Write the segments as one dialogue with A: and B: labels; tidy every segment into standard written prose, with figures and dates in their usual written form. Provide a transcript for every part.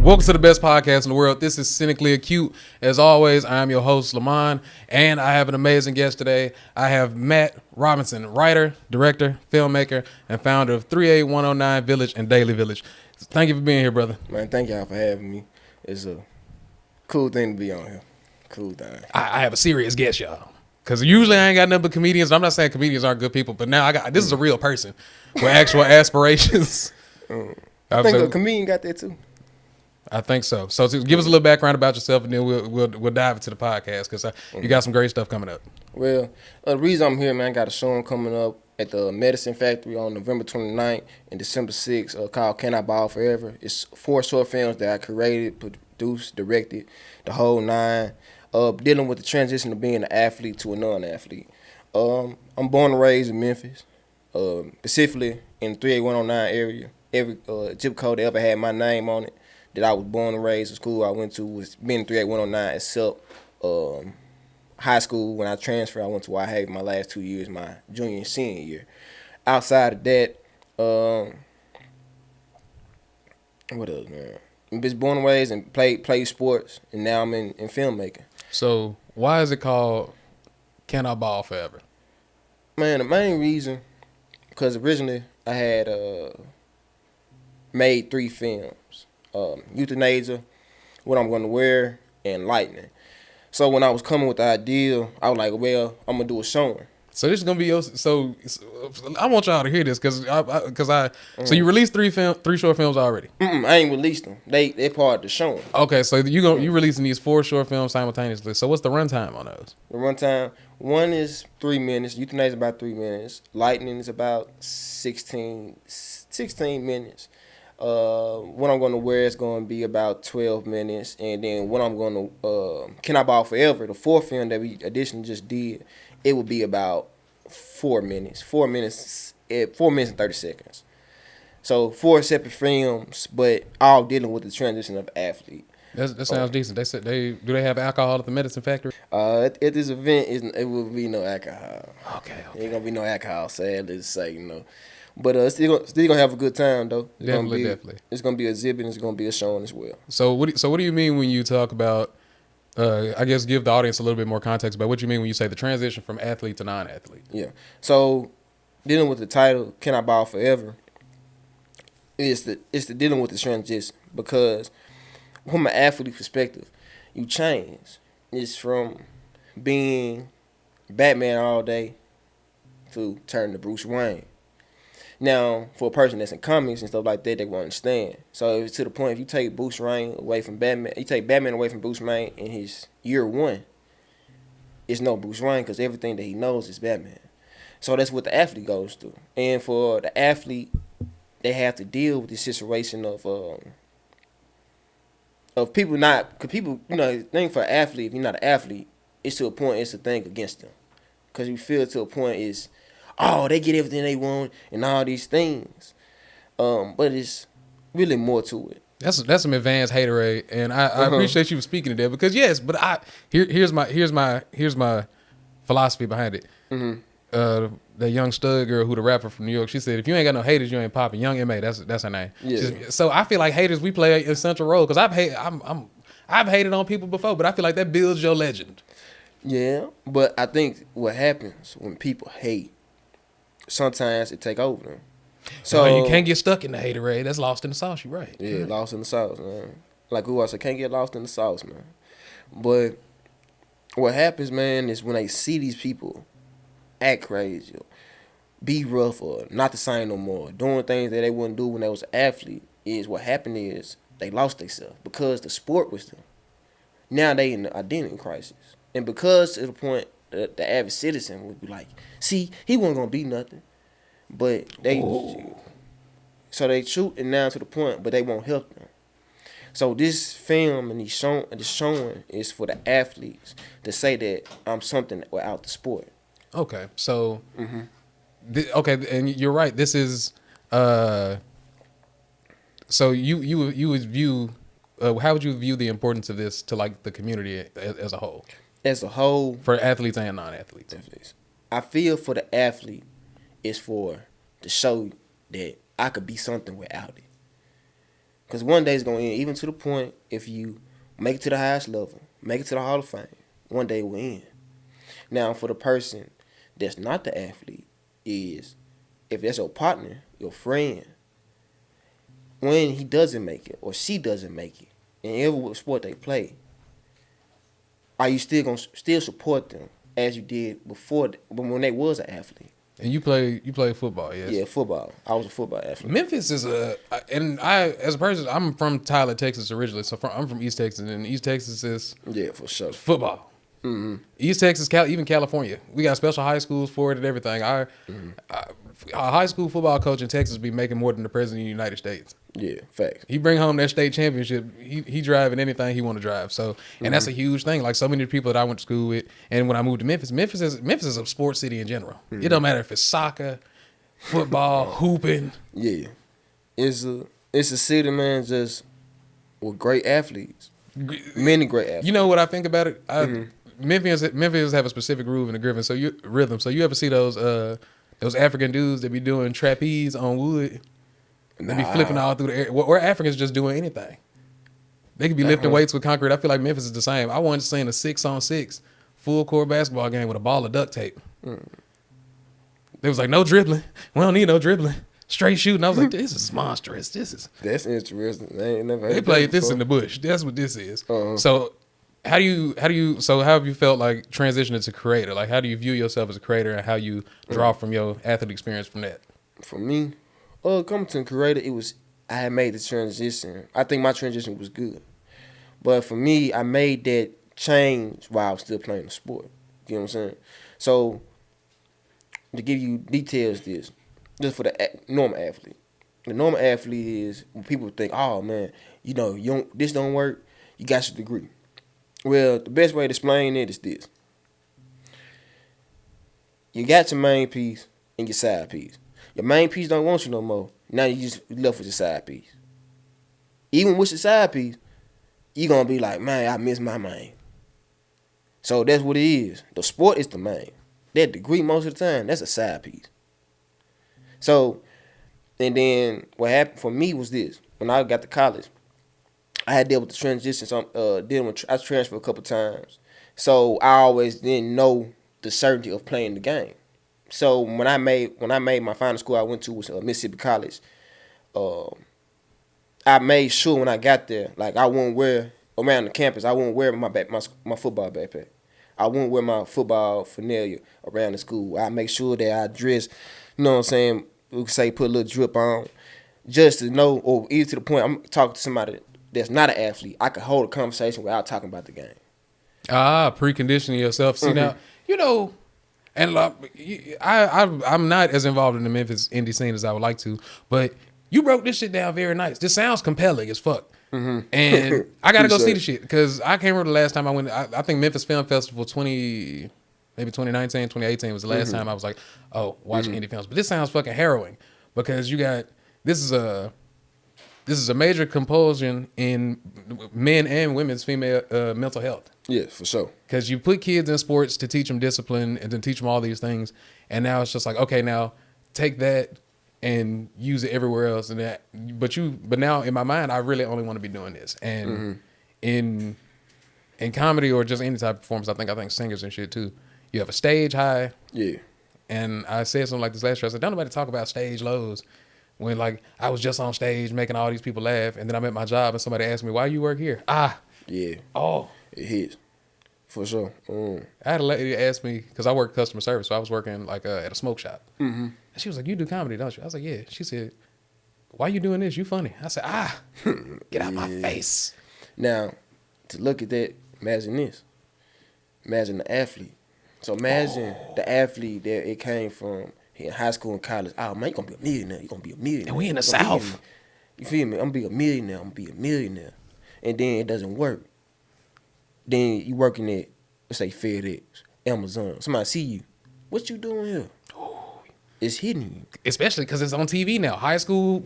A: Welcome to the best podcast in the world. This is Cynically Acute. As always, I am your host, Lamon, and I have an amazing guest today. I have Matt Robinson, writer, director, filmmaker, and founder of 38109 Village and Daily Village. Thank you for being here, brother.
B: Man, thank y'all for having me. It's a cool thing to be on here. Cool thing.
A: I have a serious guest, y'all. Because usually I ain't got nothing but comedians. I'm not saying comedians aren't good people, but now this is a real person with actual aspirations.
B: I think a comedian got that too.
A: I think so. So give us a little background about yourself, and then we'll dive into the podcast because you got some great stuff coming up.
B: Well, the reason I'm here, man, I got a show coming up at the Medicine Factory on November 29th and December 6th called Can I Ball Forever. It's 4 short films that I created, produced, directed, the whole 9, dealing with the transition of being an athlete to a non-athlete. I'm born and raised in Memphis, specifically in the 38109 area. Every zip code that ever had my name on it that I was born and raised, the school I went to was being 38109, except high school. When I transferred, I went to Whitehaven my last 2 years, my junior and senior year. Outside of that, what else, man? I'm just born and raised and played sports, and now I'm in filmmaking.
A: So why is it called Can I Ball Forever?
B: Man, the main reason, because originally I had made 3 films. Euthanasia, What I'm Gonna Wear, and Lightning. So when I was coming with the idea, I was like, well, I'm gonna do a showing.
A: So this is gonna be your. So I want y'all to hear this because So you released 3 short films already.
B: I ain't released them. They part of the showing.
A: Okay, so you releasing these 4 short films simultaneously. So what's the runtime on those?
B: The runtime, one is 3 minutes. Euthanasia is about 3 minutes. Lightning is about 16 minutes. What I'm gonna wear is gonna be about 12 minutes, and then what I'm gonna Can I Ball Forever, the 4th film that we additionally just did, it would be about 4 minutes. 4 minutes and 30 seconds. So 4 separate films, but all dealing with the transition of athlete.
A: That sounds decent. They said do they have alcohol at the Medicine Factory?
B: At this event, it will be no alcohol.
A: Okay.
B: Ain't gonna be no alcohol, sadly to say, But still gonna have a good time though.
A: Definitely.
B: It's gonna be a exhibit. It's gonna be a showing as well.
A: So what do you mean when you talk about? I guess give the audience a little bit more context about what you mean when you say the transition from athlete to non-athlete.
B: Yeah. So dealing with the title, Can I Ball Forever? It's the dealing with the transition, because from an athlete perspective, you change. It's from being Batman all day to turning to Bruce Wayne. Now, for a person that's in comics and stuff like that, they won't understand. So it's to the point, if you take Bruce Wayne away from Batman, you take Batman away from Bruce Wayne in his year 1, it's no Bruce Wayne, because everything that he knows is Batman. So that's what the athlete goes through. And for the athlete, they have to deal with the situation of people not, because people, the thing for an athlete, if you're not an athlete, it's to a point, it's a thing against them. Because you feel to a point is, oh, they get everything they want and all these things. But it's really more to it.
A: That's some advanced haterade, and I appreciate you speaking to that, because yes, but here's my philosophy behind it.
B: Mm-hmm.
A: The young stud girl who the rapper from New York, she said, if you ain't got no haters, you ain't popping. Young M.A., that's her name.
B: Yeah.
A: So I feel like haters, we play an essential role, because I've hated on people before, but I feel like that builds your legend.
B: Yeah, but I think what happens when people hate, sometimes it take over them. So
A: you can't get stuck in the haterade. That's lost in the sauce. You're right.
B: Yeah, lost in the sauce, man. Like who else? I can't get lost in the sauce, man. But what happens, man, is when they see these people act crazy, or be rough, or not the same no more, doing things that they wouldn't do when they was an athlete, is what happened is they lost themselves because the sport was them. Now they in the identity crisis, and because to the point the average citizen would be like, see, he wasn't gonna be nothing. But so they shoot it now to the point, but they won't help them. So this film and this showing is for the athletes to say that I'm something without the sport.
A: Okay, so and you're right. This is so you would view how would you view the importance of this to like the community as a whole?
B: As a whole,
A: for athletes and non-athletes.
B: I feel for the athlete is for to show that I could be something without it. Because one day it's going to end, even to the point if you make it to the highest level, make it to the Hall of Fame, one day it will end. Now, for the person that's not the athlete, is if that's your partner, your friend, when he doesn't make it or she doesn't make it, in every sport they play, are you still going to still support them as you did before, when they was an athlete?
A: And you play football, yes?
B: Yeah, football. I was a football athlete.
A: Memphis is and I, as a person, I'm from Tyler, Texas originally, so I'm from East Texas, and East Texas is
B: For sure.
A: football.
B: Mm-hmm.
A: East Texas, even California, we got special high schools for it and everything. Our high school football coach in Texas be making more than the president of the United States.
B: Yeah, facts.
A: He bring home that state championship. He driving anything he want to drive. So, and that's a huge thing. Like so many people that I went to school with, and when I moved to Memphis is a sports city in general. It don't matter if it's soccer, football, hooping.
B: Yeah, it's a city, man, just with great athletes, many great athletes.
A: You know what I think about it? Memphis have a specific groove in the rhythm. So you ever see those African dudes that be doing trapeze on wood? They be flipping all through the air. Or Africans just doing anything. They could be lifting weights with concrete. I feel like Memphis is the same. I wanted to see a 6-on-6 full court basketball game with a ball of duct tape. They was like, no dribbling. We don't need no dribbling. Straight shooting. I was like, this is monstrous.
B: That's interesting. I ain't never heard
A: They played this in the bush. That's what this is. So how have you felt like transitioning to creator? Like how do you view yourself as a creator and how you draw from your athlete experience from that?
B: For me, coming to creator, I had made the transition. I think my transition was good. But for me, I made that change while I was still playing the sport. You know what I'm saying? So to give you details, just for the normal athlete. The normal athlete is when people think, oh man, this don't work, you got your degree. Well, the best way to explain it is this. You got your main piece and your side piece. Your main piece don't want you no more. Now you just left with your side piece. Even with your side piece, you're going to be like, man, I miss my main. So that's what it is. The sport is the main. That degree most of the time, that's a side piece. So, and then what happened for me was this. When I got to college, I had dealt with the transition. So I transferred a couple times. So I always didn't know the certainty of playing the game. So when I made my final school I went to was Mississippi College, I made sure when I got there, like I wouldn't wear around the campus, I wouldn't wear my football backpack. I wouldn't wear my football fanalia around the school. I make sure that I dress, you know what I'm saying, we could say put a little drip on, just to know, or even to the point I'm talking to somebody that's not an athlete, I could hold a conversation without talking about the game.
A: Preconditioning yourself. See now, and I'm not as involved in the Memphis indie scene as I would like to, but you broke this shit down very nice. This sounds compelling as fuck. And I gotta go see the shit because I can't remember the last time I went. I think Memphis Film Festival 2019, 2018 was the last time I was like, watching indie films. But this sounds fucking harrowing because this is a major compulsion in men and women's female mental health.
B: Yeah, for sure. Because
A: you put kids in sports to teach them discipline and to teach them all these things, and now it's just like, okay, now take that and use it everywhere else. And but now in my mind, I really only want to be doing this. And in comedy or just any type of performance, I think singers and shit too. You have a stage high.
B: Yeah. And
A: I said something like this last year. I said, don't nobody talk about stage lows. When like I was just on stage making all these people laugh, and then I'm at my job and somebody asked me, why you work here?
B: Yeah.
A: Oh.
B: It hits. For sure.
A: I had a lady ask me, because I work customer service, so I was working like at a smoke shop. And she was like, you do comedy, don't you? I was like, yeah. She said, why you doing this? You funny. I said, get out my face.
B: Now, to look at that, imagine this. Imagine the athlete. So imagine the athlete that it came from in high school and college. Oh, man, you're going to be a millionaire. You're going to be a millionaire.
A: And we in the South.
B: You feel me? I'm going to be a millionaire. And then it doesn't work. Then you working at, let's say, FedEx, Amazon. Somebody see you. What you doing here? It's hitting you.
A: Especially because it's on TV now. High school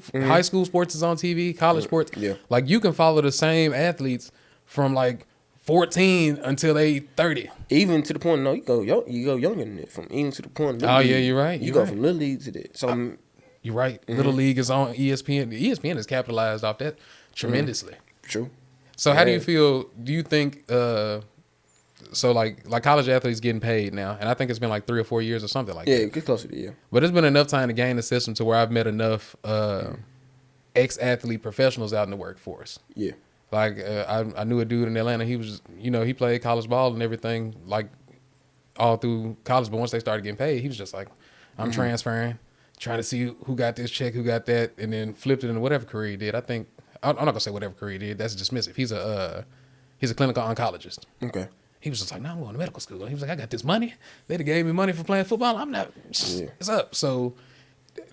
A: sports is on TV. College sports.
B: Yeah.
A: Like you can follow the same athletes from like 14 until they 30.
B: Even to the point, no, you go younger than that. From even to the point.
A: Oh yeah, you're right.
B: You go from little league to that. So
A: you're right. Little league is on ESPN. ESPN is capitalized off that. tremendously.
B: True.
A: So how do you feel? Do you think so like college athletes getting paid now, and I think it's been like 3 or 4 years or something like that.
B: Yeah, get closer to you.
A: But it's been enough time to gain the system to where I've met enough ex-athlete professionals out in the workforce.
B: Yeah.
A: Like I knew a dude in Atlanta. He was, he played college ball and everything, like all through college. But once they started getting paid, he was just like, I'm transferring, trying to see who got this check, who got that, and then flipped it into whatever career he did. I think I'm not gonna say whatever career he did. That's dismissive. He's a clinical oncologist.
B: Okay.
A: He was just like, no, I'm going to medical school. He was like, I got this money. They gave me money for playing football. I'm not. It's up. So,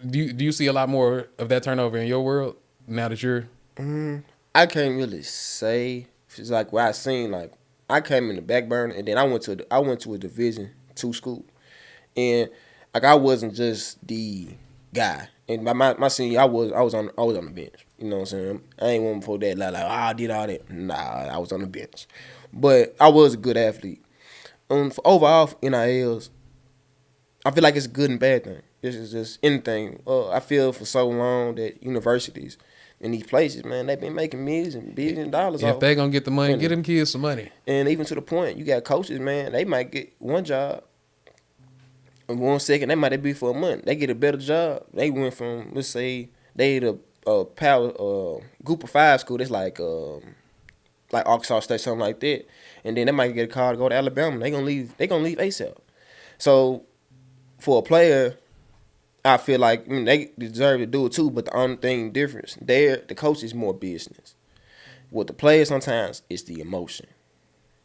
A: do you see a lot more of that turnover in your world now that you're?
B: I can't really say. It's like what I seen. Like I came in the back burner, and then I went to a Division II school, and like I wasn't just the guy. And my senior, I was on the bench. You know what I'm saying? I ain't one before that. Like I did all that. Nah, I was on the bench. But I was a good athlete. For overall NILs, I feel like it's a good and bad thing. This is just anything. I feel for so long that universities in these places, man, they've been making millions and billions of dollars.
A: If they gonna get the money, get them kids some money.
B: And even to the point, you got coaches, man, they might get one job. In 1 second, they might be for a month. They get a better job. They went from, let's say, they had a power group of 5 school. That's like Arkansas State, something like that, and then they might get a call to go to Alabama. They gonna leave ASAP. So for a player, I feel like they deserve to do it too. But the only thing difference there, the coach is more business. With the player, sometimes it's the emotion.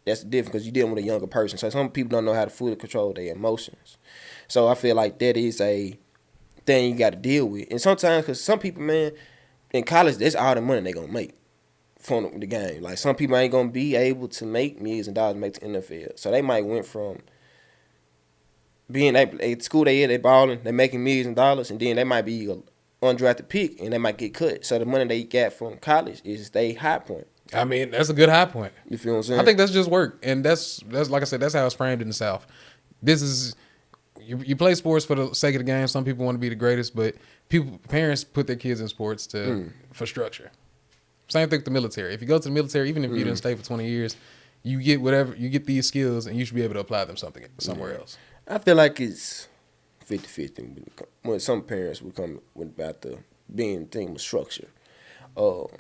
B: That's the difference because you're dealing with a younger person. So some people don't know how to fully control their emotions. So I feel like that is a thing you got to deal with. And sometimes, because some people, man, in college, that's all the money they gonna make from the game. Like some people ain't gonna be able to make millions of dollars make the NFL. So they might went from being at school they balling, they making millions of dollars, and then they might be an undrafted pick and they might get cut. So the money they got from college is their high point.
A: I mean, that's a good high point.
B: You feel what I'm saying?
A: I think that's just work, and that's like I said, that's how it's framed in the South. This is you play sports for the sake of the game. Some people want to be the greatest, but parents put their kids in sports for structure. Same thing with the military. If you go to the military, even if you didn't stay for 20 years, you get these skills, and you should be able to apply them somewhere else.
B: I feel like it's 50-50 when some parents would come about the being thing with structure.
A: But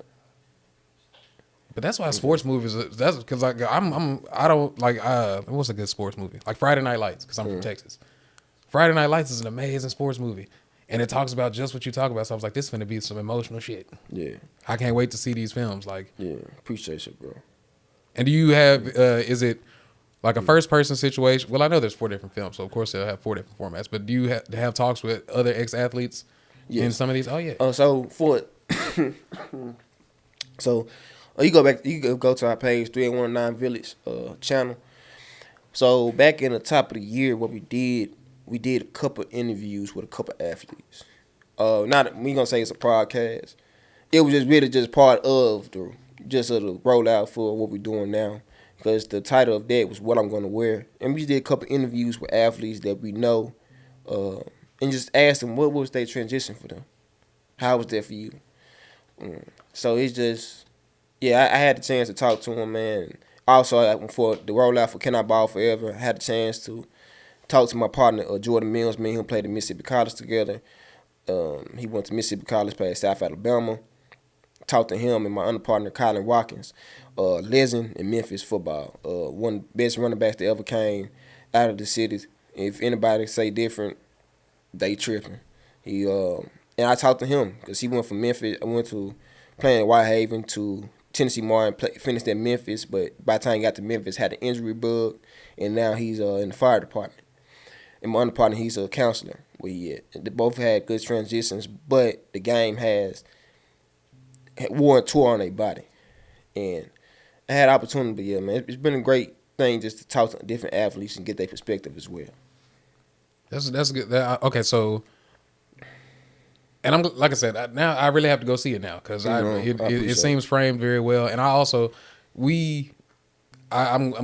A: that's why sports movies. That's because I don't like. What's a good sports movie? Like Friday Night Lights, because I'm from Texas. Friday Night Lights is an amazing sports movie, and it talks about just what you talk about. So I was like, this is gonna be some emotional shit.
B: Yeah,
A: I can't wait to see these films. Like,
B: yeah, appreciate you, bro.
A: And do you have? Is it like a first person situation? Well, I know there's 4 different films, so of course they'll have 4 different formats. But do you have talks with other ex athletes in some of these? Oh yeah.
B: So for you go to our page 319 Village channel. So back in the top of the year, what we did a couple interviews with a couple athletes. Not we gonna say it's a podcast. It was just really just part of the rollout for what we're doing now. Because the title of that was what I'm gonna wear, and we did a couple interviews with athletes that we know, and just asked them what was their transition for them, how was that for you. So it's just. Yeah, I had the chance to talk to him, man. Also, for the rollout for Can I Ball Forever, I had the chance to talk to my partner, Jordan Mills. Me and him played at Mississippi College together. He went to Mississippi College, played at South Alabama. Talked to him and my other partner, Colin Watkins, legend in Memphis football. One of the best running backs that ever came out of the city. If anybody say different, they tripping. And I talked to him because he went from Memphis. I went to playing at Whitehaven to Tennessee Martin, finished at Memphis, but by the time he got to Memphis, had an injury bug, and now he's in the fire department. And my other partner, he's a counselor where he at. They both had good transitions, but the game has wore a tour on their body. And I had opportunity, but yeah, man, it's been a great thing just to talk to different athletes and get their perspective as well.
A: That's good. Okay, so. And I'm like I said, now I really have to go see it now because it seems framed very well. And I'm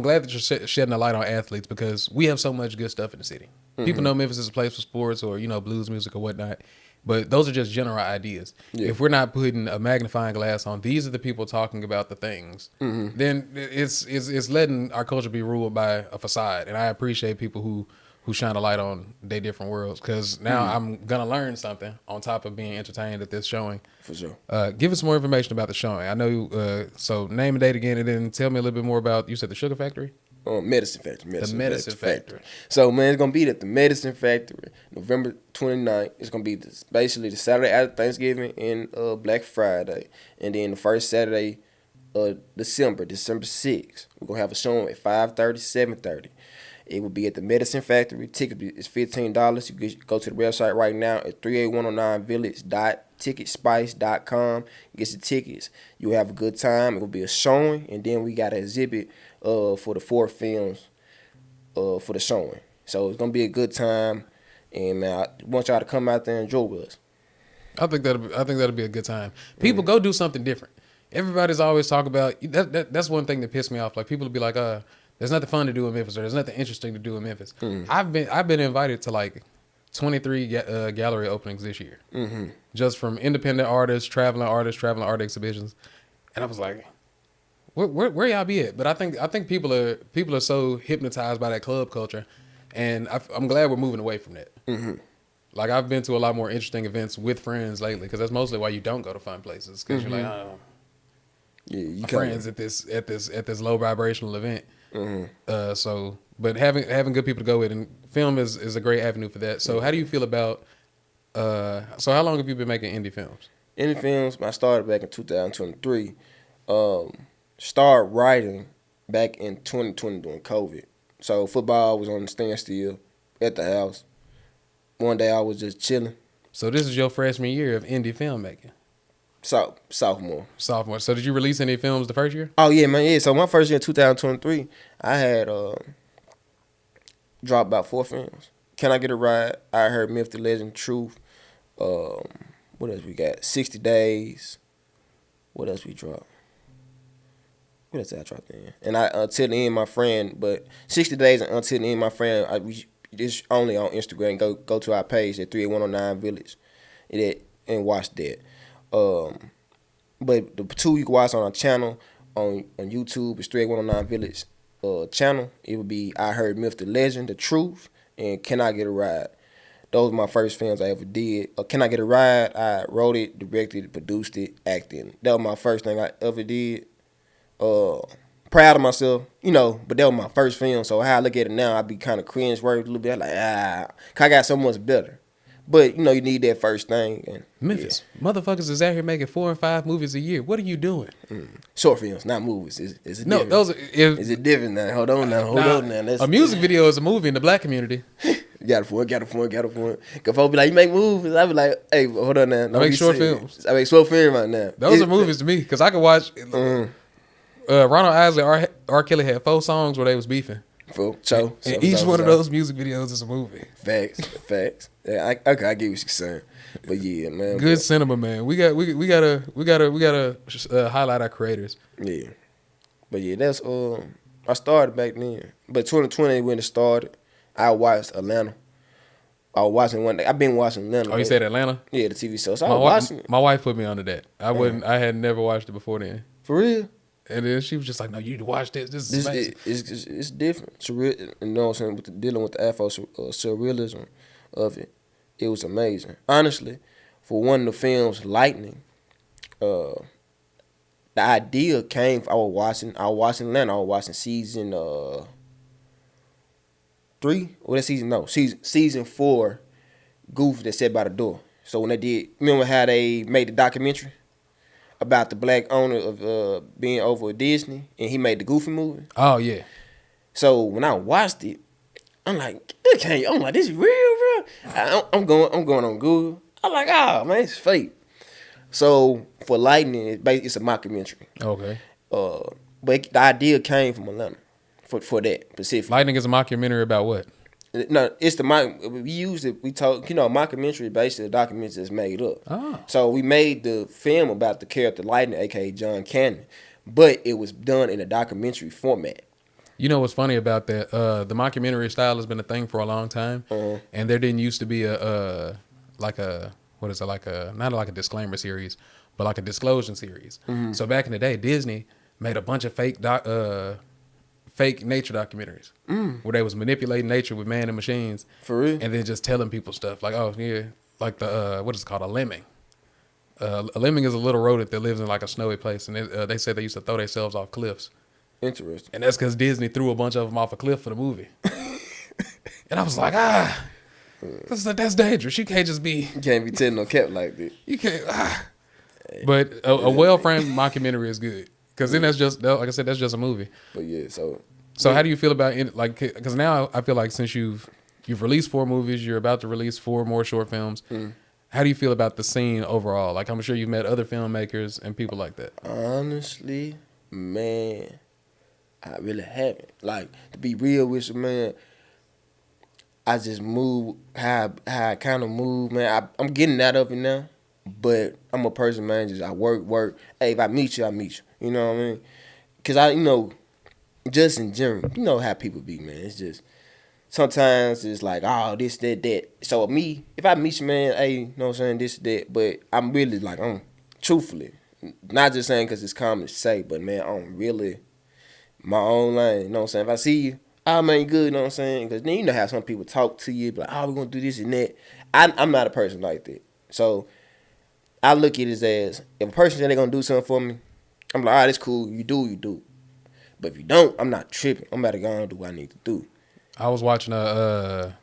A: glad that you're shedding a light on athletes because we have so much good stuff in the city. Mm-hmm. People know Memphis is a place for sports or blues music or whatnot, But those are just general ideas.
B: Yeah.
A: If we're not putting a magnifying glass on these are the people talking about the things, then it's letting our culture be ruled by a facade. And I appreciate people who shine a light on their different worlds, because now I'm gonna learn something on top of being entertained at this showing.
B: For sure.
A: Give us more information about the showing. I know. So name and date again, and then tell me a little bit more about. You said the Sugar Factory.
B: Medicine Factory.
A: The Medicine Factory.
B: So, man, it's going to be at the Medicine Factory, November 29th. It's going to be basically the Saturday after Thanksgiving and Black Friday. And then the first Saturday of December 6th. We're going to have a show at 5:30, 7:30. It will be at the Medicine Factory. Ticket is $15. You can go to the website right now at 38109village.ticketspice.com. Get your tickets. You'll have a good time. It will be a showing, and then we got an exhibit for the 4 films for the showing. So it's gonna be a good time, and man, I want y'all to come out there and enjoy with us.
A: I think that'll be a good time. People go do something different. Everybody's always talking about that's one thing that pissed me off. Like people will be like, there's nothing fun to do in Memphis, or there's nothing interesting to do in Memphis. I've been invited to like 23 gallery openings this year, just from independent artists, traveling art exhibitions, and I was like, where y'all be at? But I think people are so hypnotized by that club culture, and I'm glad we're moving away from that. Like I've been to a lot more interesting events with friends lately, because that's mostly why you don't go to fun places, because you're like,
B: you
A: my friends at this low vibrational event. But having good people to go with, and film is a great avenue for that. So how do you feel about? So how long have you been making indie films?
B: Indie films, I started back in 2023. Started writing back in 2020 during COVID. So football was on the standstill at the house. One day I was just chilling.
A: So this is your freshman year of indie filmmaking.
B: Sophomore.
A: So did you release any films the first year?
B: Oh, yeah, man. Yeah, so my first year in 2023, I had dropped about 4 films. Can I Get a Ride? I Heard Myth, the Legend, Truth. What else we got? 60 Days. What else we dropped? What else did I drop in? And Until the End, My Friend. But 60 Days and Until the End, My Friend, it's only on Instagram. Go to our page at 38109 Village and watch that. But the 2 you can watch on our channel on YouTube is 38109 Village channel. It would be I Heard Myth, the Legend, The Truth, and Can I Get a Ride? Those were my first films I ever did. Can I Get a Ride? I wrote it, directed it, produced it, acted. That was my first thing I ever did. Proud of myself, but that was my first film. So how I look at it now, I be kind of cringe-worthy a little bit. Like, 'cause I got so much better. But, you need that first thing. And
A: Memphis, motherfuckers is out here making 4 and 5 movies a year. What are you doing?
B: Short films, not movies. Is it
A: no,
B: different?
A: those are...
B: Is it different now? Hold on now. That's,
A: a music video is a movie in the black community.
B: Got a point. Cause folks be like, you make movies. I be like, hey, hold on now.
A: I make short films.
B: I make short films right now.
A: Those are movies to me, because I could watch... Ronald Isley, R. Kelly had 4 songs where they was beefing. And each one of those music videos is a movie.
B: Facts. Yeah, I get what you're saying. But yeah, man.
A: Good cinema, man. We gotta highlight our creators.
B: Yeah. But yeah, that's I started back then. But 2020 when it started, I watched Atlanta. I was watching one day. I've been watching Atlanta.
A: Oh, you said Atlanta?
B: Yeah, the TV show. So I was watching it.
A: My wife put me onto that. I had never watched it before then.
B: For real?
A: And then she was just like, "No, you need to watch this. This is amazing."
B: It's different. Surreal, you know what I'm saying? Dealing with the Afro surrealism of it, it was amazing. Honestly, for one of the films, Lightning, the idea came. I was watching Atlanta. I was watching season 3. Or that season? No, season 4. Goof that sat by the door. So when they did, remember how they made the documentary about the black owner of being over at Disney, and he made the Goofy movie.
A: Oh yeah.
B: So when I watched it, I'm like, this is real, bro. I'm going on Google. I'm like, man, it's fake. So for Lightning, it's a mockumentary.
A: Okay.
B: But the idea came from Atlanta for that specific.
A: Lightning is a mockumentary about what?
B: No, it's we used it. We told mockumentary basically a documentary that's made up.
A: Oh.
B: So we made the film about the character Lightning, aka John Cannon, but it was done in a documentary format.
A: You know what's funny about that? The mockumentary style has been a thing for a long time, and there didn't used to be a what is it, like not like a disclaimer series, but like a disclosure series. So back in the day, Disney made a bunch of fake nature documentaries where they was manipulating nature with man and machines.
B: For real?
A: And then just telling people stuff like, oh yeah, like the what is it called, a lemming. A lemming is a little rodent that lives in like a snowy place, and they say they used to throw themselves off cliffs.
B: Interesting.
A: And that's because Disney threw a bunch of them off a cliff for the movie. And I was like, that's dangerous. You can't just be.
B: You can't be telling no cap like that.
A: You can't. But a well-framed mockumentary is good, because then that's just, like I said, that's just a movie.
B: But yeah, so
A: how do you feel about it? Like, because now I feel like since you've released 4 movies, you're about to release 4 more short films. How do you feel about the scene overall? Like, I'm sure you've met other filmmakers and people like that.
B: Honestly, man, I really haven't. Like, to be real with you, man, I just move how I kind of move, man. I'm getting out of it now, but I'm a person, man. Just I work. Hey, if I meet you, I meet you. You know what I mean? Cause just in general, you know how people be, man. It's just sometimes it's like, oh, this, that. So me, if I meet you, man, hey, you know what I'm saying, this, that. But I'm really like, I'm truthfully, not just saying because it's common to say, but man, I'm really my own lane. You know what I'm saying? If I see you, oh man, you good, you know what I'm saying? Because then you know how some people talk to you, like, oh, we're going to do this and that. I'm not a person like that. So I look at it as if a person said they're going to do something for me, I'm like, all right, it's cool. You do. But if you don't, I'm not tripping. I'm about to go and do what I need to do.
A: I was watching a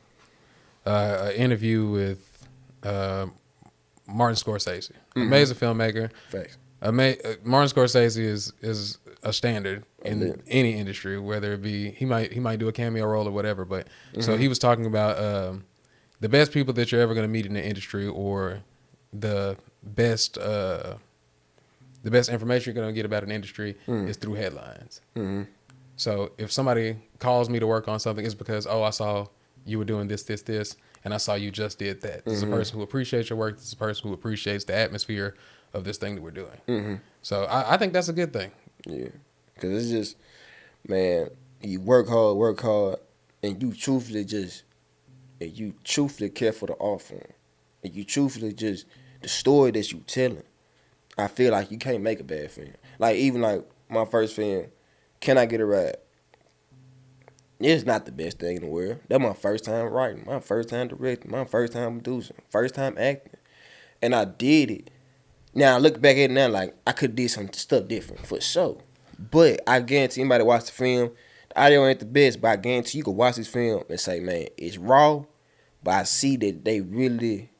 A: interview with Martin Scorsese, amazing filmmaker.
B: Facts.
A: Martin Scorsese is a standard in any industry, whether it be he might do a cameo role or whatever. But so he was talking about the best people that you're ever going to meet in the industry, or the best information you're going to get about an industry is through headlines. So if somebody calls me to work on something, it's because, I saw you were doing this, and I saw you just did that. This is a person who appreciates your work. This is a person who appreciates the atmosphere of this thing that we're doing. So I think that's a good thing.
B: Yeah, because it's just, man, you work hard, and you truthfully care for the art form, and you truthfully just, the story that you telling, I feel like you can't make a bad film. Like, even like my first film, Can I Get a Ride? It's not the best thing in the world. That's my first time writing, my first time directing, my first time producing, first time acting. And I did it. Now, I look back at it now, like, I could have did some stuff different, for sure. But I guarantee anybody watch the film, the audio ain't the best, but I guarantee you can watch this film and say, man, it's raw, but I see that they really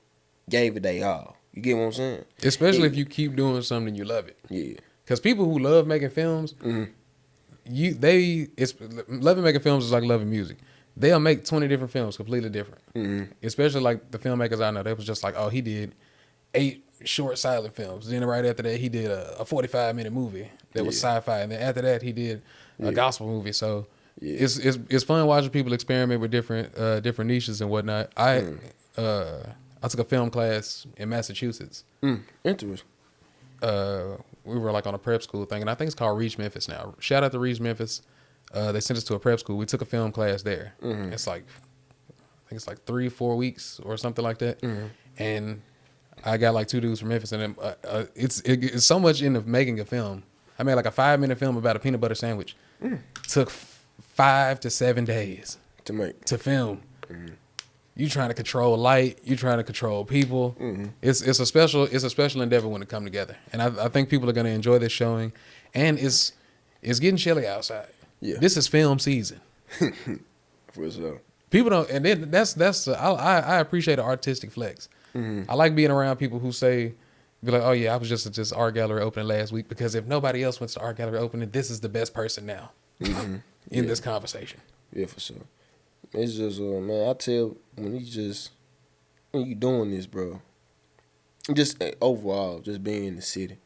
B: gave it their all. You get what I'm saying?
A: Especially if you keep doing something and you love it.
B: Yeah.
A: Because people who love making films, loving making films is like loving music. They'll make 20 different films completely different. Especially like the filmmakers I know, they was just like, he did 8 short silent films. Then right after that, he did a 45-minute movie that was sci-fi, and then after that, he did a gospel movie. So it's fun watching people experiment with different niches and whatnot. I took a film class in Massachusetts.
B: Interesting.
A: We were like on a prep school thing, and I think it's called Reach Memphis now. Shout out to Reach Memphis. They sent us to a prep school. We took a film class there. It's like, I think it's like 3-4 weeks or something like that. And I got like 2 dudes from Memphis, and it's so much into making a film. I made like a 5-minute film about a peanut butter sandwich. Took 5 to 7 days to film. You trying to control light, you trying to control people. It's a special endeavor when it come together, and I think people are going to enjoy this showing. And it's getting chilly outside. Yeah, this is film season.
B: For sure.
A: People don't, and then that's I appreciate an artistic flex. I like being around people who be like, oh yeah, I was just at this art gallery opening last week, because if nobody else went to art gallery opening, this is the best person now in this conversation. Yeah,
B: for sure. It's just, man, I tell, when you doing this, bro, just overall, just being in the city,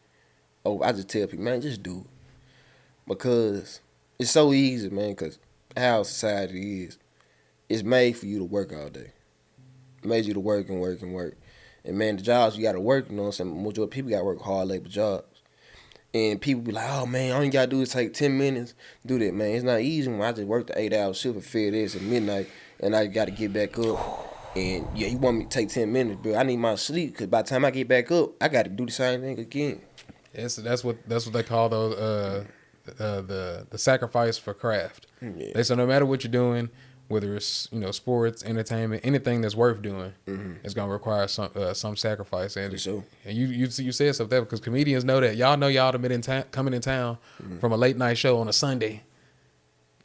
B: I just tell people, man, just do it. Because it's so easy, man, because how society is, it's made for you to work all day. It made you to work and work and work. And, man, the jobs you got to work, you know what I'm saying? Majority of people got to work hard labor jobs. And people be like, oh, man, all you got to do is take 10 minutes, do that, man. It's not easy when I just work the 8-hour shift and feel this at midnight, and I got to get back up And yeah, you want me to take 10 minutes, but I need my sleep because by the time I get back up, I got to do the same thing again.
A: Yes, that's what they call those the sacrifice for craft.
B: Yeah.
A: They say no matter what you're doing, whether it's sports, entertainment, anything that's worth doing, it's gonna require some sacrifice. And
B: For sure.
A: and you said something there because comedians know that. Y'all know y'all have been coming in town from a late night show on a Sunday.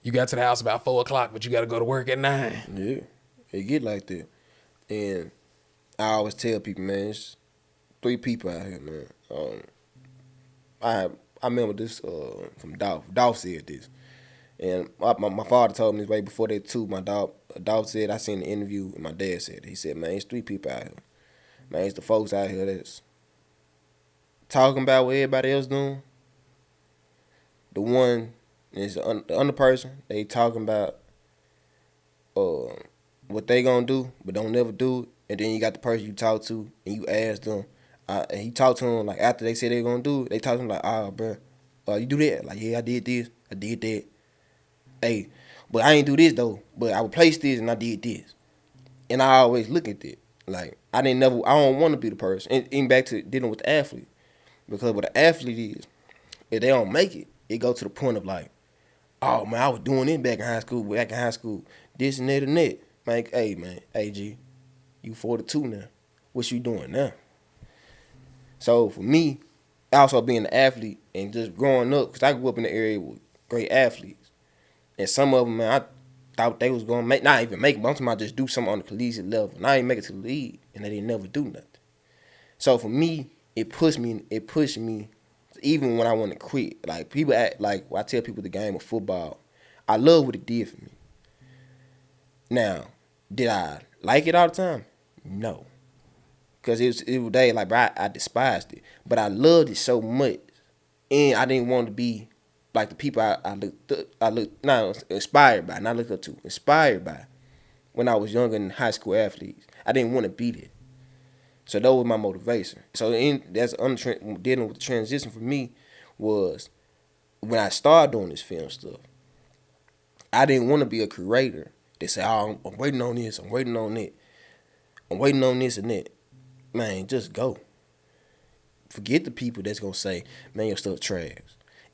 A: You got to the house about 4:00, but you got to go to work at 9.
B: Yeah, it get like that. And I always tell people, man, it's 3 people out here, man. I remember this from Dolph. Dolph said this. And my father told me this way before that too. Dolph said, I seen the interview and my dad said it. He said, man, it's 3 people out here. Man, it's the folks out here that's talking about what everybody else doing. The one is the other person. They talking about what they gonna do, but don't never do it. And then you got the person you talk to and you ask them. And he talked to them like after they said they gonna do it. They talk to him like, bro, you do that? Like, yeah, I did this, I did that. Hey, but I ain't do this though. But I replaced this and I did this. And I always look at that. Like, I don't want to be the person. And even back to dealing with the athlete. Because what an athlete is, if they don't make it, it go to the point of like, oh man, I was doing it back in high school, this and that and that. Like, hey man, G, you 42 now. What you doing now? So for me, also being an athlete and just growing up, because I grew up in the area with great athletes. And some of them, man, I thought they was going to not even make it, but I'm talking about just do something on the collegiate level. And I didn't make it to the league, and they didn't never do nothing. So for me, it pushed me, even when I want to quit. Like, people act like, when I tell people the game of football, I love what it did for me. Now, did I like it all the time? No. Because it was day, like, bro, I despised it. But I loved it so much. And I didn't want to be like the people I looked inspired by, not looked up to, inspired by when I was younger in high school athletes. I didn't want to be there. So that was my motivation. So dealing with the transition for me was when I started doing this film stuff, I didn't want to be a creator that say, oh, I'm waiting on this, I'm waiting on that, I'm waiting on this and that. Man, just go. Forget the people that's going to say, man, your stuff trash.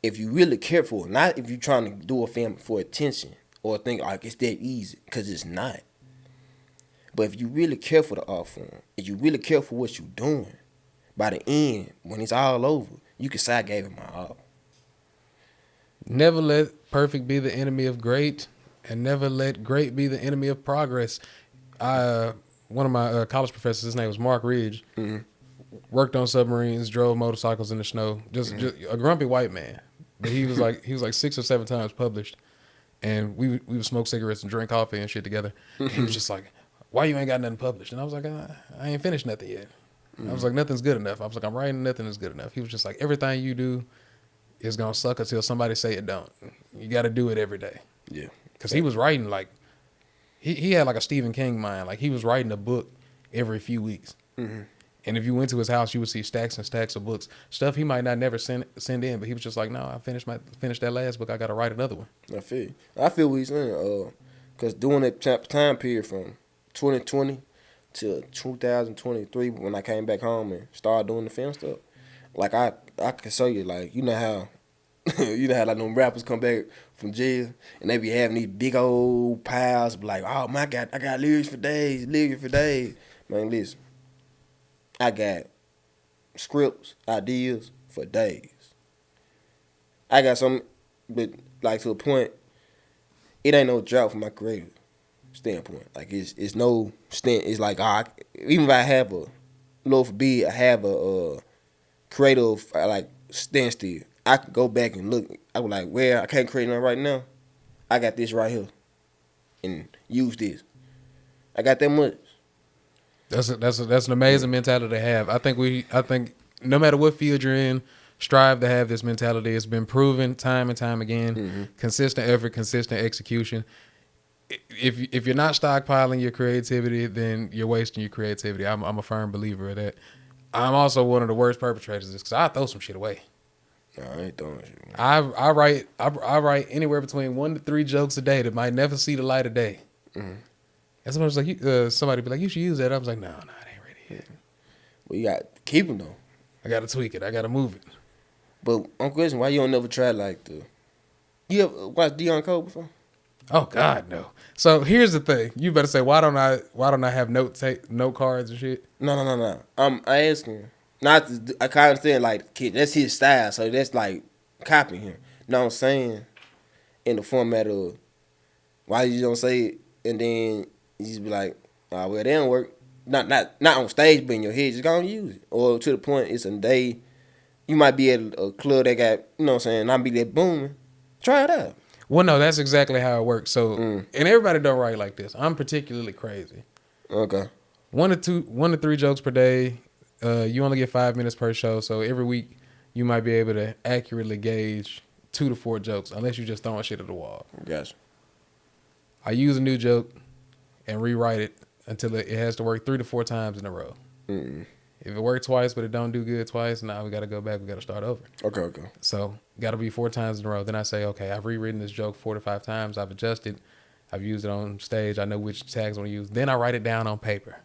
B: If you really care for it, not if you're trying to do a film for attention or think like it's that easy, because it's not. But if you really care for the art form, if you really care for what you're doing, by the end, when it's all over, you can say I gave it my all.
A: Never let perfect be the enemy of great, and never let great be the enemy of progress. One of my college professors, his name was Mark Ridge, worked on submarines, drove motorcycles in the snow, just a grumpy white man. But he was like 6 or 7 times published, and we would smoke cigarettes and drink coffee and shit together. And he was just like, why you ain't got nothing published? And I was like, I ain't finished nothing yet. I was like, nothing's good enough. I was like, I'm writing, nothing is good enough. He was just like, everything you do is going to suck until somebody say it don't. You got to do it every day.
B: Yeah.
A: Because he was writing like, he had like a Stephen King mind. Like, he was writing a book every few weeks. Mm-hmm. And if you went to his house, you would see stacks and stacks of books. Stuff he might not never send in, but he was just like, no, I finished that last book. I got to write another one.
B: I feel what he's saying. Because during that time period from 2020 to 2023, when I came back home and started doing the film stuff, like I can show you, like, you know how like them rappers come back from jail and they be having these big old piles, like, oh man, I got lyrics for days. Man, listen, I got scripts, ideas for days. I got some, but like to a point, it ain't no drought from my creative standpoint. Like, it's no stand. It's like, even if I have a, Lord forbid, I have a creative like standstill, I can go back and look. I was like, well, I can't create nothing right now. I got this right here, and use this. I got that much.
A: That's an amazing mentality to have. I think no matter what field you're in, strive to have this mentality. It's been proven time and time again. Mm-hmm. Consistent effort, consistent execution. If you're not stockpiling your creativity, then you're wasting your creativity. I'm a firm believer of that. I'm also one of the worst perpetrators of this because I throw some shit away.
B: No, I ain't throwing shit away.
A: I write anywhere between 1 to 3 jokes a day that might never see the light of day. Mm-hmm. And somebody was like, somebody be like, you should use that. I was like, no, it ain't ready yet.
B: Well, you got to keep them though.
A: I gotta tweak it. I gotta move it.
B: But I'm questioning why you don't never try like the. You ever watched Deion Cole before?
A: Oh God, no. So here's the thing. You better say, why don't I have note cards and shit?
B: No. I asking. Not to, I kind of saying like kid, that's his style, so that's like copying him. Know what I'm saying? In the format of why you don't say it and then you just be like, oh, well, they don't work. Not on stage, but in your head, just go and use it. Or to the point, it's a day you might be at a club that got, you know what I'm saying, not be that booming. Try it out.
A: Well, no, that's exactly how it works. So, and everybody don't write like this. I'm particularly crazy.
B: Okay.
A: 1 to 3 jokes per day. You only get 5 minutes per show. So every week you might be able to accurately gauge 2 to 4 jokes, unless you just throwing shit at the wall.
B: Gotcha.
A: I use a new joke and rewrite it until it has to work 3 to 4 times in a row.
B: Mm-mm.
A: If it worked twice, but it don't do good twice, now we got to go back. We got to start over.
B: Okay.
A: So got to be 4 times in a row. Then I say, okay, I've rewritten this joke 4 to 5 times. I've adjusted. I've used it on stage. I know which tags I want to use. Then I write it down on paper.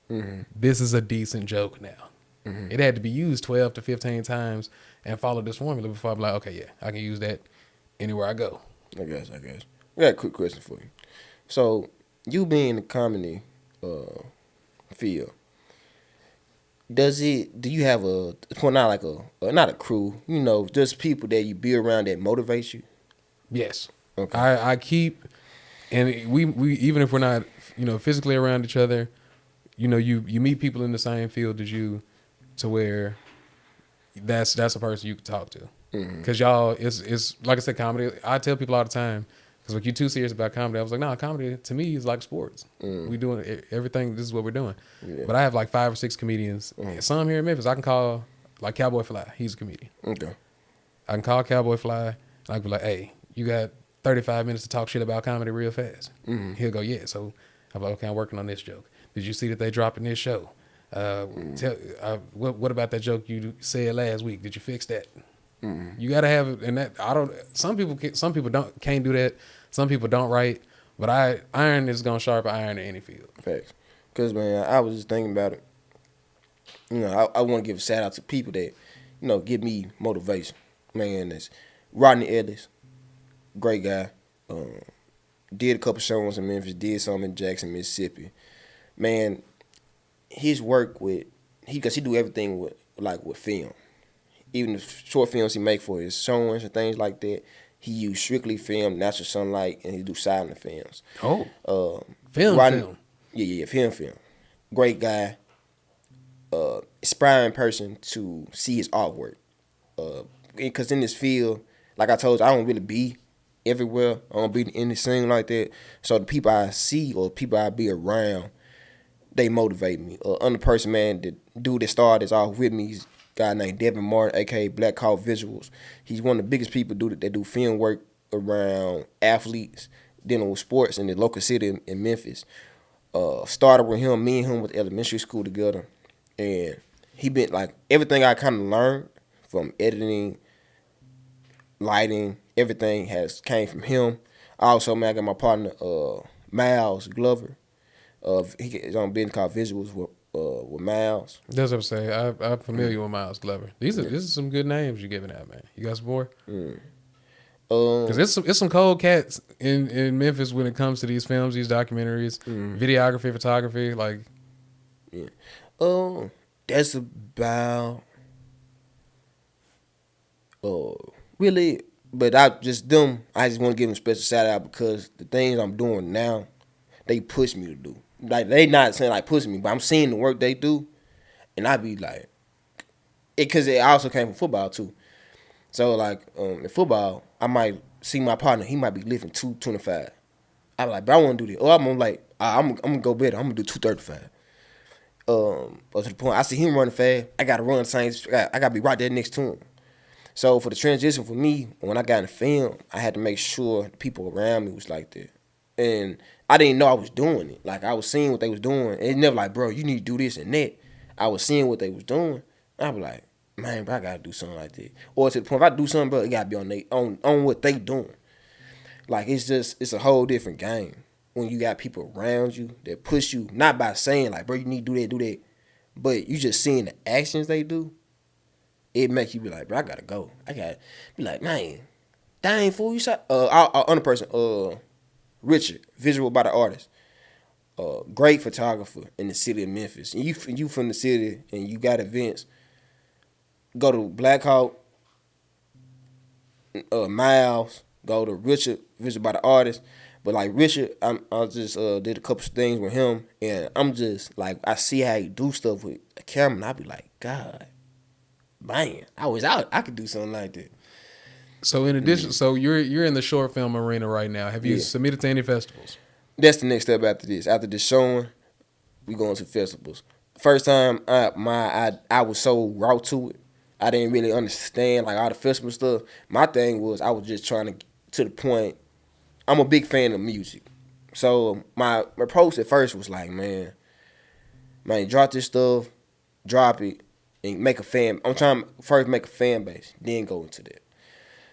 B: Mm-hmm.
A: This is a decent joke now. Mm-hmm. It had to be used 12 to 15 times and follow this formula before I'm like, okay, yeah, I can use that anywhere I go.
B: I guess. I got a quick question for you. So, you being in the comedy field, do you have not a crew, just people that you be around that motivate you?
A: Yes.
B: Okay.
A: I keep, and we even if we're not, physically around each other, you meet people in the same field as you to where that's a person you can talk to. Because y'all, it's like I said, comedy, I tell people all the time, because like, you too serious about comedy. I was like, nah, comedy to me is like sports. We doing everything. This is what we're doing. Yeah. But I have like 5 or 6 comedians. Some here in Memphis. I can call like Cowboy Fly. He's a comedian.
B: Okay.
A: I can call Cowboy Fly and I can be like, hey, you got 35 minutes to talk shit about comedy real fast. He'll go, yeah. So I'm like, okay, I'm working on this joke. Did you see that they dropped in this show? What about that joke you said last week? Did you fix that? You gotta have it, and that some people can't do that. Some people don't write, but iron is gonna sharpen iron in any field.
B: Facts. Cause man, I was just thinking about it. I want to give a shout out to people that, give me motivation. Man, that's Rodney Ellis, great guy. Did a couple shows in Memphis, did some in Jackson, Mississippi. Man, his work cause he do everything with film. Even the short films he make for his showings and things like that, he use strictly film, natural sunlight, and he do silent films.
A: Oh, film.
B: Yeah, film. Great guy, inspiring person to see his artwork. Because in this field, like I told you, I don't really be everywhere. I don't be in the scene like that. So the people I see or people I be around, they motivate me. Another person, man, the dude that started this off with me, he's guy named Devin Martin, aka Black Hawk Visuals. He's one of the biggest people that do film work around athletes dealing with sports in the local city in Memphis. Started with him, me and him went to elementary school together, and he been like everything I kind of learned from editing, lighting, everything came from him. Also, man, I got my partner Miles Glover. He's on a business called Visuals with Miles.
A: That's what I'm saying. I'm familiar with Miles Glover. These are some good names you're giving out, man. You got some more? Because it's some cold cats in Memphis when it comes to these films, these documentaries, videography, photography, like.
B: Yeah. That's about. Really, but I just want to give them a special shout out because the things I'm doing now, they push me to do. Like, they not saying like pushing me, but I'm seeing the work they do, and I be like, because it also came from football too. So like in football, I might see my partner, he might be lifting 225. I'm like, but I want to do this. Or I'm like, I'm gonna go better. I'm gonna do 235. Or to the point, I see him running fast. I gotta run the same. I gotta be right there next to him. So for the transition for me, when I got in the film, I had to make sure the people around me was like that. And I didn't know I was doing it. Like, I was seeing what they was doing. And it's never like, bro, you need to do this and that. I was seeing what they was doing. I was like, man, bro, I gotta do something like that. Or to the point, if I do something, bro, it gotta be on what they doing. Like, it's a whole different game. when you got people around you that push you, not by saying like, bro, you need to do that, but you just seeing the actions they do, it makes you be like, bro, I gotta go. I gotta be like, man, dang fool, you shot our other person, Richard, visual by the artist. Great photographer in the city of Memphis. And you from the city and you got events, go to Black Hawk, Miles, go to Richard, visual by the artist. But like Richard, I just did a couple things with him, and I'm just like, I see how he do stuff with a camera, and I be like, God, man, I was out. I could do something like that.
A: So in addition, so you're in the short film arena right now. Have you submitted to any festivals?
B: That's the next step after this. After this showing, we going to festivals. First time, I was so raw to it. I didn't really understand like all the festival stuff. My thing was I was just trying to the point. I'm a big fan of music, so my approach at first was like, man, drop this stuff, drop it, and make a fan. I'm trying to first make a fan base, then go into that.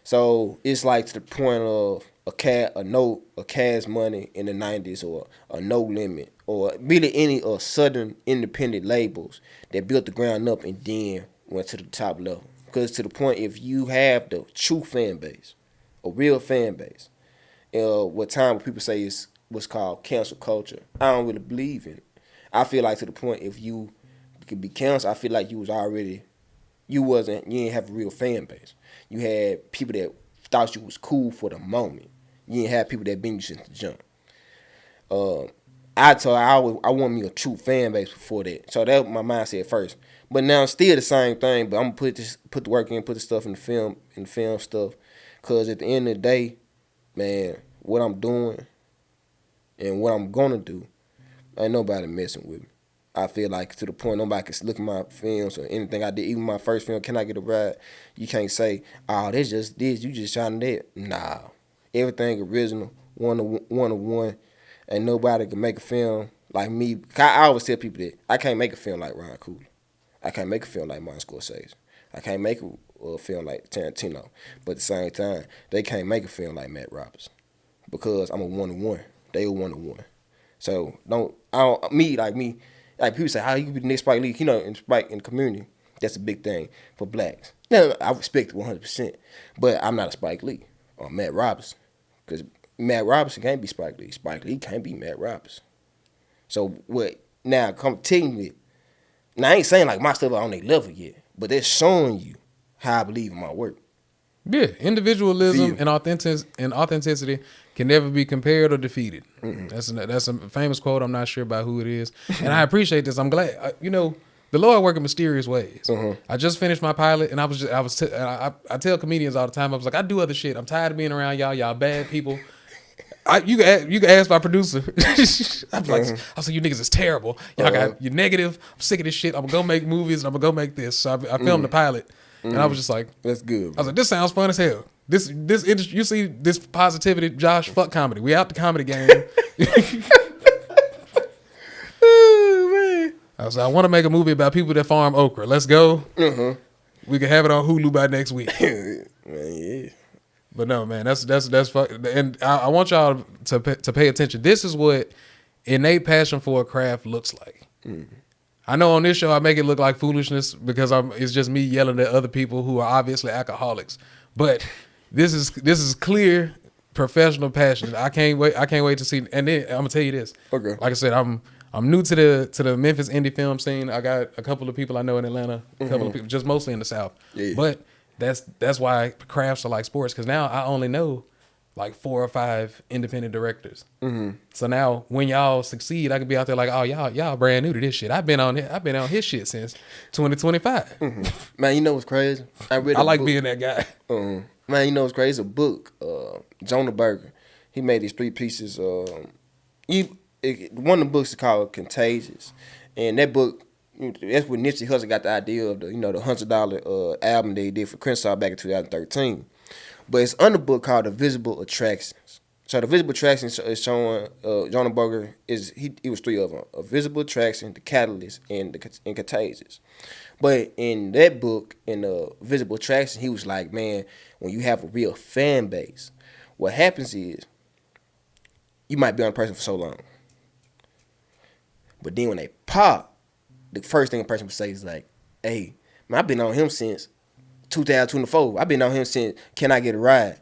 B: So it's like to the point of a Cash Money in the 90s, or a No Limit, or really any Southern independent labels that built the ground up and then went to the top level. Because to the point, if you have the true fan base, a real fan base, what time people say is what's called cancel culture, I don't really believe in it. I feel like to the point, if you could be canceled, I feel like you didn't have a real fan base. You had people that thought you was cool for the moment. You didn't have people that been you since the jump. I want me a true fan base before that. So that was my mindset first. But now it's still the same thing. But I'm gonna put the work in, put the stuff in the film stuff. Cause at the end of the day, man, what I'm doing and what I'm gonna do, ain't nobody messing with me. I feel like to the point nobody can look at my films or anything I did. Even my first film, Can I Get a Ride? You can't say, oh, that's just this. You just trying to that. Nah. Everything original, one to one. And nobody can make a film like me. I always tell people that I can't make a film like Ron Coogler. I can't make a film like Martin Scorsese. I can't make a film like Tarantino. But at the same time, they can't make a film like Matt Roberts because I'm a one-to-one. They a one-to-one. So like people say, how you can be the next Spike Lee? You know, in the community, that's a big thing for blacks. Now, I respect it 100%, but I'm not a Spike Lee or Matt Roberts, because Matt Robertson can't be Spike Lee. Spike Lee can't be Matt Robertson. So what? Now, come tell me. Now, I ain't saying like my stuff on their level yet, but they're showing you how I believe in my work.
A: Yeah, individualism and authenticity can never be compared or defeated. Mm-hmm. That's a famous quote. I'm not sure about who it is, and I appreciate this. I'm glad. The Lord work in mysterious ways. Mm-hmm. I just finished my pilot, and I tell comedians all the time. I was like, I do other shit. I'm tired of being around y'all. Y'all bad people. You can ask my producer. I'm like, you niggas is terrible. Y'all you're negative. I'm sick of this shit. I'm gonna go make movies and I'm gonna go make this. So I filmed the pilot. And I was just like,
B: that's good.
A: I was like, this sounds fun as hell. This industry, you see this positivity, Josh, fuck comedy. We out the comedy game.
B: Oh, man.
A: I was like, I want to make a movie about people that farm okra. Let's go. Mm-hmm. We can have it on Hulu by next week.
B: Man, yeah.
A: But no, man, that's fuck. And I want y'all to pay attention. This is what innate passion for a craft looks like. I know on this show I make it look like foolishness because it's just me yelling at other people who are obviously alcoholics. But this is clear professional passion. I can't wait to see. And then I'm gonna tell you this. Okay. Like I said, I'm new to the Memphis indie film scene. I got a couple of people I know in Atlanta, a couple of people, just mostly in the South. Yeah. But that's why crafts are like sports, because now I only know like 4 or 5 independent directors. Mm-hmm. So now when y'all succeed, I can be out there like, oh, y'all brand new to this shit. I've been on his shit since 2025. Mm-hmm.
B: Man, you know what's crazy?
A: I like being that guy.
B: Man, you know what's crazy? It's a book, Jonah Berger. He made these 3 pieces. One of the books is called Contagious, and that book, that's when Nipsey Hussle got the idea of the $100 album they did for Crenshaw back in 2013. But it's under a book called The Visible Attractions. So The Visible Attractions is showing Jonah Berger he was 3 of them: A Visible Attraction, The Catalyst, and Contagious. But in that book, in The Visible Attraction, he was like, man, when you have a real fan base, what happens is you might be on a person for so long. But then when they pop, the first thing a person would say is like, hey, man, I've been on him since 2024. I've been on him since Can I Get a Ride?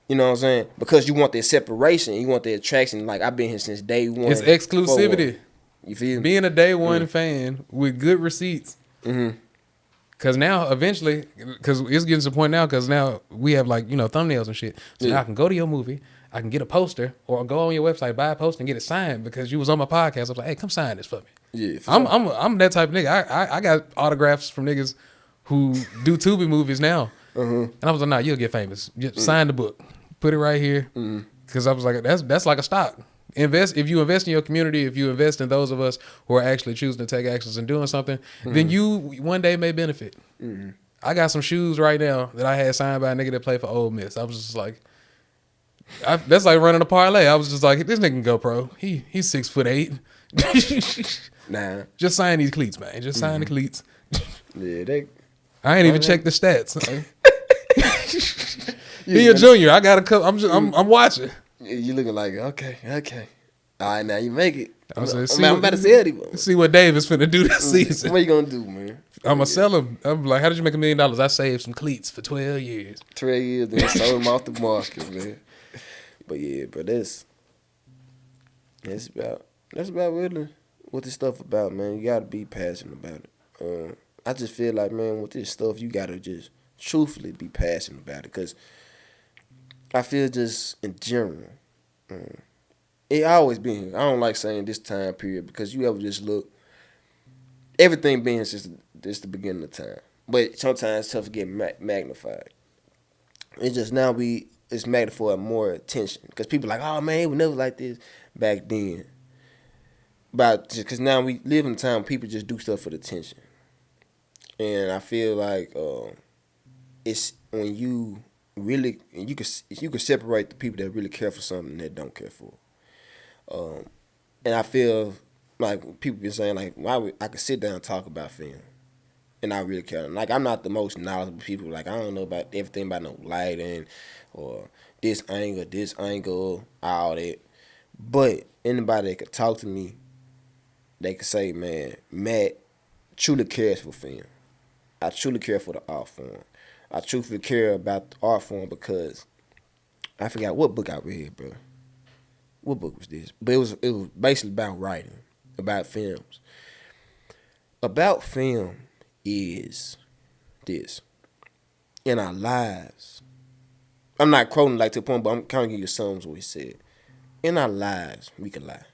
B: You know what I'm saying? Because you want that separation. You want that attraction. Like, I've been here since day one.
A: It's exclusivity.
B: You feel me?
A: Being a day one fan with good receipts.
B: Mm-hmm.
A: Because now, eventually, because it's getting to the point now, because now we have, like, thumbnails and shit. So now I can go to your movie, I can get a poster, or go on your website, buy a poster, and get it signed because you was on my podcast. I was like, hey, come sign this for me.
B: Yeah,
A: I'm that type of nigga. I got autographs from niggas who do Tubi movies now. And I was like, nah, you'll get famous. Just sign the book. Put it right here. Because I was like, that's like a stock. If you invest in your community, if you invest in those of us who are actually choosing to take actions and doing something, then you one day may benefit. I got some shoes right now that I had signed by a nigga that played for Ole Miss. I was just like, that's like running a parlay. I was just like, this nigga can go pro. He's 6'8".
B: Nah.
A: Just sign these cleats, man. Just sign the cleats.
B: Yeah,
A: I ain't even checked the stats. He a junior. I got a couple. I'm watching.
B: You looking like, okay. All right, now you make it. I'm about to say it.
A: See what Davis finna do this season.
B: What you gonna do, man?
A: I'm gonna sell him. I'm like, how did you make $1 million? I saved some cleats for 12 years.
B: 12 years, then sold them off the market, man. But yeah, bro, that's about really what this stuff about, man. You gotta be passionate about it. I just feel like, man, with this stuff, you gotta just truthfully be passionate about it, cause I feel just in general, it always been here. I don't like saying this time period because you ever just look, everything been since the beginning of time. But sometimes it's tough to get magnified. It's just now it's magnified for more attention because people are like, oh man, it was never like this back then. But just because now we live in a time where people just do stuff for the attention, and I feel like it's when you really, and you can separate the people that really care for something that don't care for. And I feel like people been saying like, I could sit down and talk about film, and I really care. Like, I'm not the most knowledgeable people. Like, I don't know about everything about no lighting or this angle, all that. But anybody that could talk to me, they could say, man, Matt truly cares for film. I truly care for the art form. I truthfully care about the art form because I forgot what book I read, bro. What book was this? But it was basically about writing, about films. About film is this. In our lives, I'm not quoting like to the point, but I'm kind of giving you some of what he said. In our lives, we could lie.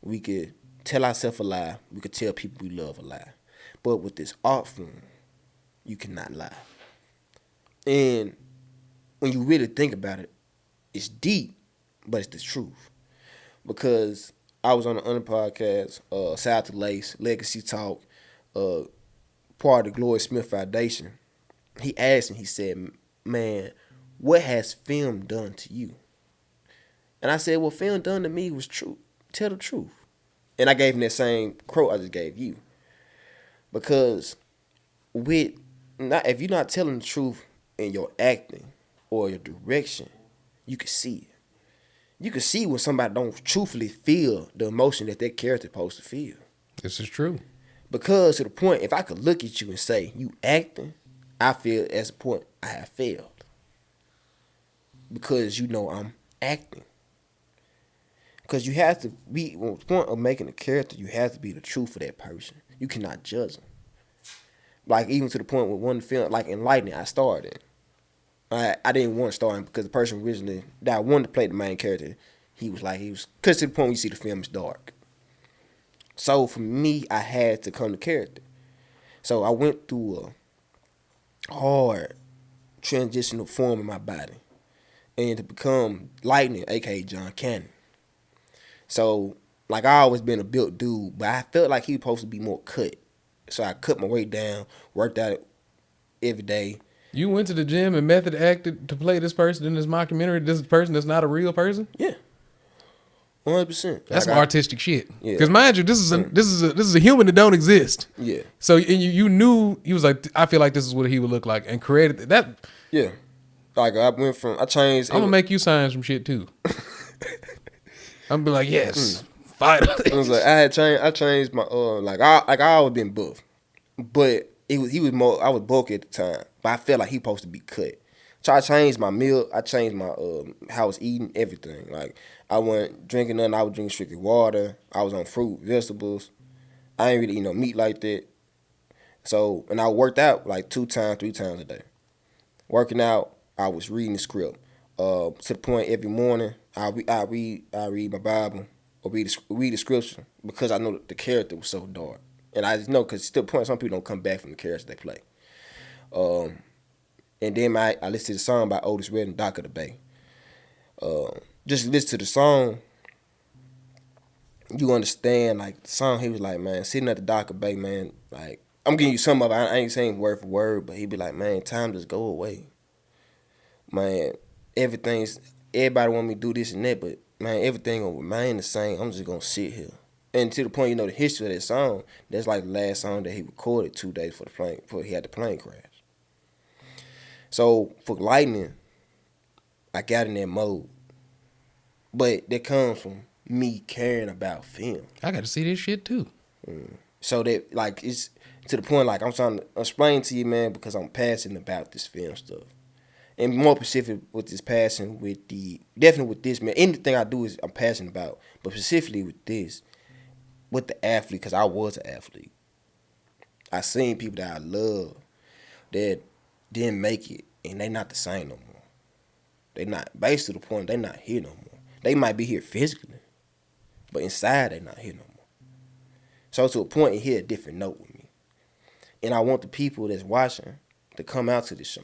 B: We could tell ourselves a lie. We could tell people we love a lie. But with this art form, you cannot lie. And when you really think about it, it's deep, but it's the truth. Because I was on the other podcast, South to Lace, Legacy Talk, part of the Glory Smith Foundation. He asked me, he said, man, what has film done to you? And I said, what film done to me was true. Tell the truth. And I gave him that same quote I just gave you. Because if you're not telling the truth in your acting or your direction, you can see it. You can see when somebody don't truthfully feel the emotion that their character supposed to feel.
A: This is true.
B: Because to the point, if I could look at you and say, you acting, I feel as a point I have failed. Because you know I'm acting. Because you have to be, on the point of making a character, you have to be the truth for that person. You cannot judge them. Like, even to the point with one film, like Enlightening, I starred in. I didn't want to star in because the person originally that I wanted to play the main character, because to the point where you see the film is dark. So for me, I had to come to character. So I went through a hard transitional form in my body. And to become Lightning, a.k.a. John Cannon. So, like, I always been a built dude, but I felt like he was supposed to be more cut. So I cut my weight down, worked out every day.
A: You went to the gym and method acted to play this person in this mockumentary, this person that's not a real person?
B: Yeah. 100%.
A: That's some artistic shit. Yeah. Because mind you, this is a human that don't exist.
B: Yeah.
A: So and you knew, he was like, I feel like this is what he would look like, and created that.
B: Yeah. Like, I changed.
A: I'm gonna make you sign some shit too. I'm be like, yes, finally.
B: It was like I changed my I always been buff, but he was more. I was bulky at the time, but I felt like he supposed to be cut. So I changed my meal. I changed my how I was eating everything. Like I wasn't drinking nothing. I was drinking strictly water. I was on fruit, vegetables. I ain't really eat no meat like that. So and I worked out like 2 times, 3 times a day. Working out, I was reading the script. To the point every morning I read my Bible or read the scripture because I know that the character was so dark. And I just know because to the point some people don't come back from the characters they play. And then I listened to the song by Otis Redding, Dock of the Bay. Just listen to the song, you understand like the song. He was like, man, sitting at the dock of Bay, man. Like I'm giving you some of it. I ain't saying word for word, but he be like, man, time just go away. Man, everybody want me to do this and that, but man, everything gonna remain the same. I'm just gonna sit here. And to the point, the history of that song, that's like the last song that he recorded 2 days before he had the plane crash. So for Lightning, I got in that mode. But that comes from me caring about film.
A: I got to see this shit too.
B: So that like it's to the point like I'm trying to explain to you, man, because I'm passionate about this film stuff. And more specific with this passion definitely with this, man. Anything I do is I'm passionate about. But specifically with this, with the athlete, because I was an athlete. I seen people that I love that didn't make it, and they not the same no more. They not, based to the point, they not here no more. They might be here physically, but inside they not here no more. So to a point, it hit a different note with me. And I want the people that's watching to come out to this show.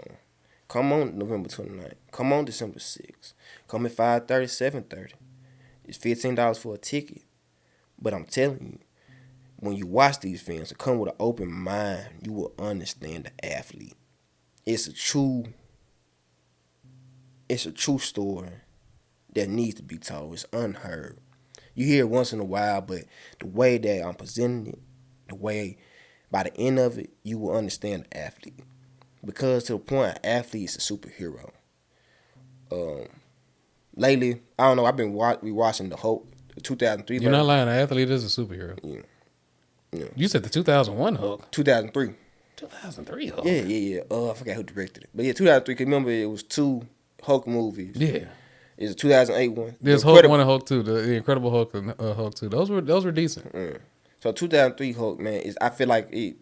B: Come on November 29th. Come on December 6th. Come at 5:30, 7:30. It's $15 for a ticket. But I'm telling you, when you watch these films and come with an open mind, you will understand the athlete. It's a true story that needs to be told. It's unheard. You hear it once in a while, but the way that I'm presenting it, the way by the end of it, you will understand the athlete. Because to the point, an athlete is a superhero. Lately, I don't know, I've been rewatching the Hulk, the 2003
A: You're not lying. An athlete is a superhero.
B: Yeah.
A: You said the 2001 Hulk.
B: 2003.
A: 2003 Hulk.
B: Yeah. I forgot who directed it. But yeah, 2003, because remember it was 2 Hulk movies.
A: Yeah.
B: It's a 2008 one.
A: There's Hulk 1 and Hulk 2, the Incredible Hulk and Hulk 2. Those were decent.
B: So 2003 Hulk, man, I feel like it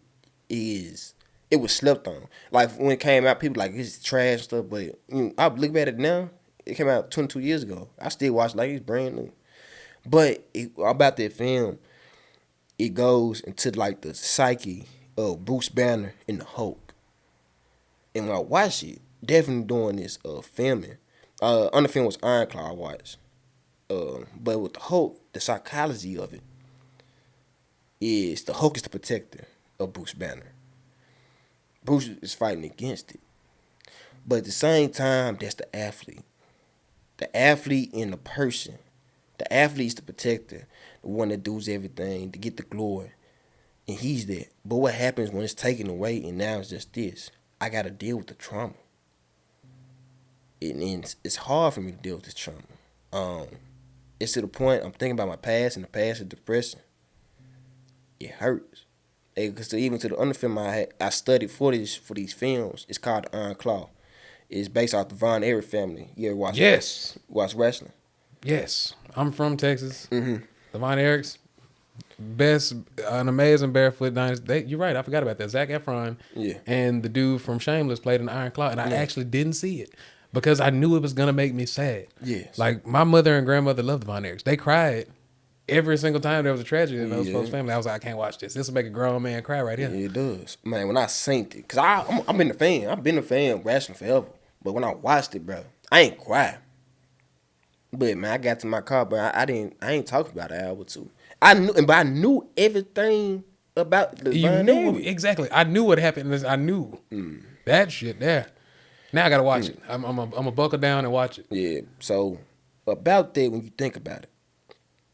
B: was slept on. Like when it came out, people like it's trash stuff, but I look at it now. It came out 22 years ago. I still watch it like it's brand new. But about that film, it goes into like the psyche of Bruce Banner and the Hulk. And when I watch it, definitely doing this filming. On the film was Iron Claw I watched. But with the Hulk, the psychology of it is the Hulk is the protector of Bruce Banner. Bruce is fighting against it. But at the same time, that's the athlete. The athlete in the person. The athlete is the protector, the one that does everything to get the glory. And he's there. But what happens when it's taken away and now it's just this? I got to deal with the trauma. And it's hard for me to deal with this trauma. It's to the point I'm thinking about my past, and the past is depression. It hurts. Because even to the other film I studied for these films, it's called The Iron Claw. It's based off the Von Erich family. You ever watch?
A: Yes.
B: Watch wrestling?
A: Yes. I'm from Texas. Mm-hmm. The Von Erichs, an amazing barefoot dynasty. You're right. I forgot about that. Zac Efron and the dude from Shameless played in the Iron Claw, and I actually didn't see it because I knew it was gonna make me sad.
B: Yes.
A: Like my mother and grandmother loved the Von Erichs. They cried every single time there was a tragedy in those folks' family. I was like, I can't watch this. This will make a grown man cry right here.
B: Yeah, it does. Man, when I synced it, because I've been a fan. I've been a fan of wrestling forever. But when I watched it, bro, I ain't cry. But man, I got to my car, bro. I ain't talking about an hour or two. I knew everything about the
A: You knew exactly. I knew what happened. I knew that shit there. Now I gotta watch it. I'm a buckle down and watch it.
B: Yeah. So about that, when you think about it,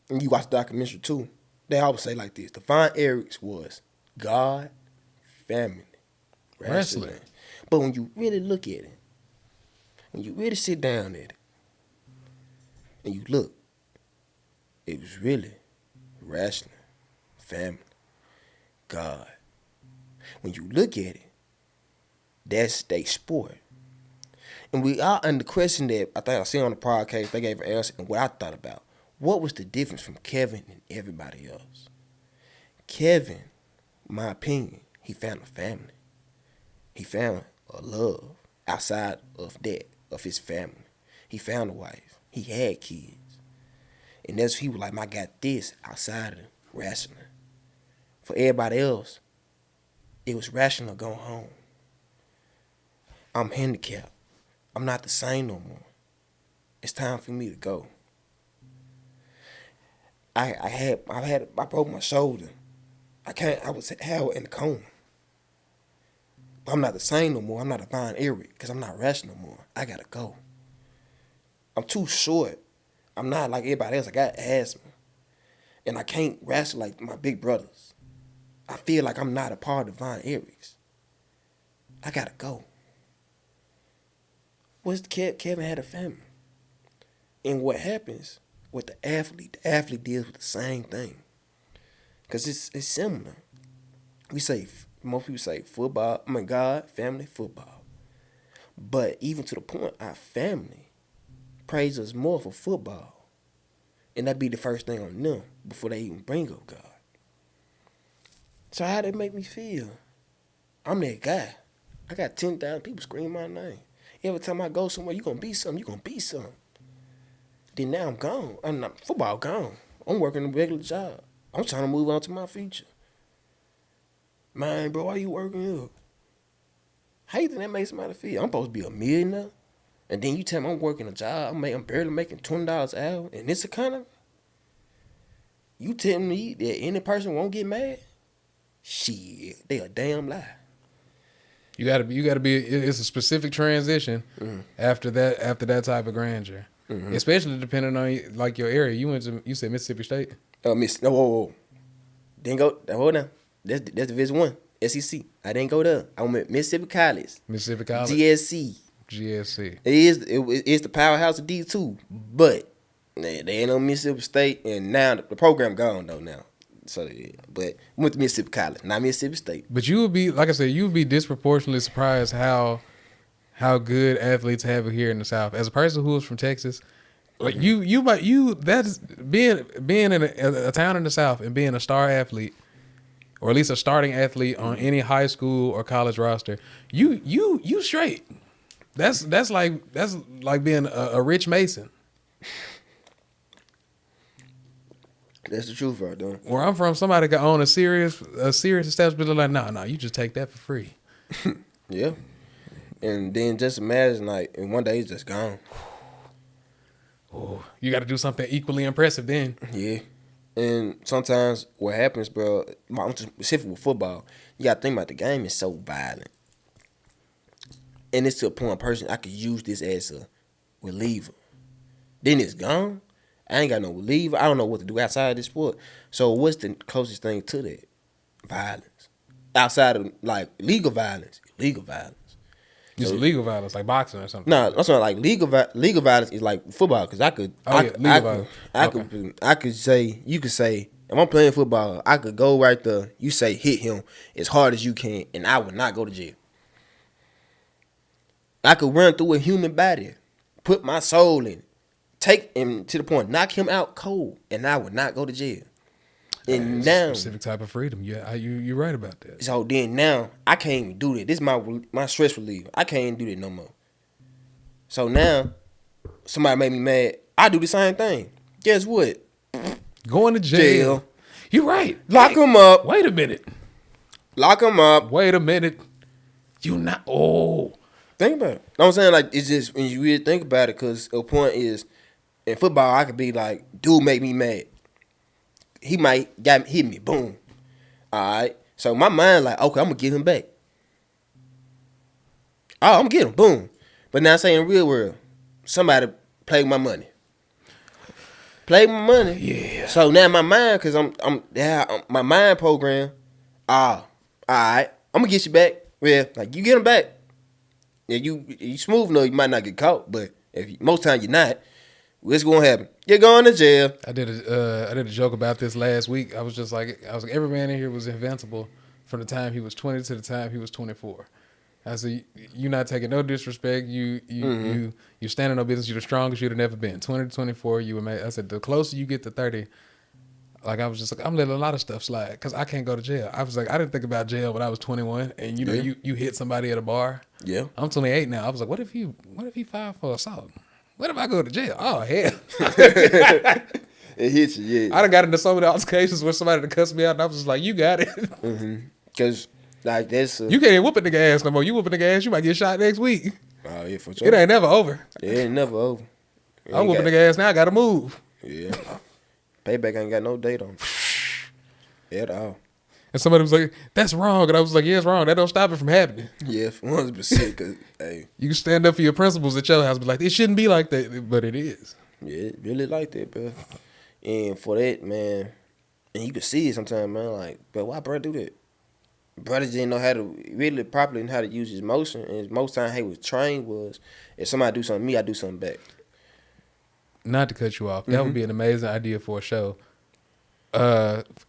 B: and you watch the documentary too, they always say like this: the Von Erichs was God, family, wrestling. But when you really look at it, when you really sit down at it, and you look, it was really wrestling, family, God. When you look at it, that's their sport. And we are under question that I think I seen on the podcast, they gave an answer, and what I thought about. What was the difference from Kevin and everybody else? Kevin, my opinion, he found a family. He found a love outside of that, of his family. He found a wife. He had kids. And that's he was like, I got this outside of wrestling. For everybody else, it was wrestling or go home. I'm handicapped. I'm not the same no more. It's time for me to go. I broke my shoulder. I was held in the coma. But I'm not the same no more. I'm not a Von Erich because I'm not wrestling no more. I gotta go. I'm too short. I'm not like everybody else. I got asthma. And I can't wrestle like my big brothers. I feel like I'm not a part of Von Erichs. I gotta go. Kevin had a family. And what happens with the athlete deals with the same thing. Because it's similar. Most people say football, God, family, football. But even to the point, our family praise us more for football. And that'd be the first thing on them before they even bring up God. So how that make me feel? I'm that guy. I got 10,000 people scream my name. Every time I go somewhere, you gonna be something, you gonna be something. Then now I'm gone. I'm not football gone. I'm working a regular job. I'm trying to move on to my future. Man, bro, why you working here? How you think that makes somebody feel? I'm supposed to be a millionaire, and then you tell me I'm working a job. I'm barely making $20 an hour in this economy. You tell me that any person won't get mad? Shit, they a damn lie.
A: You gotta be. It's a specific transition after that type of grandeur, especially depending on like your area. You said Mississippi State.
B: Whoa. Didn't go. Hold on. That's Division 1, SEC. I didn't go there. I went at Mississippi College. GSC. It is the powerhouse of D2, but they ain't on Mississippi State, and now the program gone though now. So yeah, but went to Mississippi College, not Mississippi State.
A: But you would be, like I said, you would be disproportionately surprised how good athletes have it here in the South. As a person who is from Texas, like that's being in a town in the South and being a star athlete, or at least a starting athlete on any high school or college roster. You straight. That's like being a Rich Mason.
B: That's the truth right there.
A: Where I'm from, somebody could own a serious establishment. Like, no, you just take that for free.
B: Yeah. And then just imagine, like, and one day it's just gone.
A: Oh, you got to do something equally impressive then.
B: Yeah. And sometimes what happens, bro, I'm just specific with football, you got to think about the game is so violent. And it's to a point, I could use this as a reliever. Then it's gone. I ain't got no reliever. I don't know what to do outside of this sport. So what's the closest thing to that? Violence. Outside of, like, legal violence. Illegal violence.
A: It's legal violence, like boxing or something.
B: No, that's not like legal violence is like football. Because I could, I could say, you could say, if I'm playing football, I could go right there. You say hit him as hard as you can, and I would not go to jail. I could run through a human body, put my soul in it, take him to the point, knock him out cold, and I would not go to jail. And now,
A: a specific type of freedom. Yeah, you're right about that.
B: So then now, I can't even do that. This is my stress reliever. I can't even do that no more. So now, somebody made me mad. I do the same thing. Guess what?
A: Going to jail. You're right.
B: Lock him up.
A: Wait a minute.
B: Lock him up.
A: Wait a minute. You not. Oh.
B: Think about it. Know what I'm saying? Like, it's just, when you really think about it, because the point is, in football, I could be like, dude make me mad. He might hit me, boom. All right. So my mind like, okay, I'm going to get him back. Oh, I'm going to get him, boom. But now say in real world, somebody played my money. Played my money.
A: Yeah.
B: So now my mind, because my mind program, all right, I'm going to get you back. Well, like, you get him back. Yeah, you smooth enough, you might not get caught, but most times you're not. What's gonna happen? You're going to jail.
A: I did a joke about this last week. I was like, every man in here was invincible from the time he was 20 to the time he was 24. I said, you not taking no disrespect. You standing no business. You're the strongest you'd have never been. 20 to 24, you were made. I said, the closer you get to 30, like I was just like, I'm letting a lot of stuff slide because I can't go to jail. I was like, I didn't think about jail when I was 21, and you hit somebody at a bar.
B: Yeah.
A: I'm 28 now. I was like, what if he filed for assault? What if I go to jail? Oh hell.
B: It hits you, yeah.
A: I done got into so many altercations where somebody that cussed me out, and I was just like, you got it.
B: Because, like, that's...
A: You can't even whoop a nigga ass no more. You whoop a nigga ass, you might get shot next week.
B: Oh, yeah, for sure.
A: It ain't never over.
B: It ain't never over.
A: I'm whooping nigga ass now, I gotta move.
B: Yeah. Payback ain't got no date on it. At all.
A: And somebody was like, that's wrong. And I was like, yeah, it's wrong. That don't stop it from happening.
B: Yeah, 100%. Because, hey.
A: You can stand up for your principles at your house, but like, it shouldn't be like that, but it is.
B: Yeah, it really like that, bro. And for that, man, and you can see it sometimes, man, like, but why brother do that? Brother didn't know how to really properly know how to use his motion, and most time he was trained was if somebody do something to me, I do something back. Not
A: to cut you off, that would be an amazing idea for a show.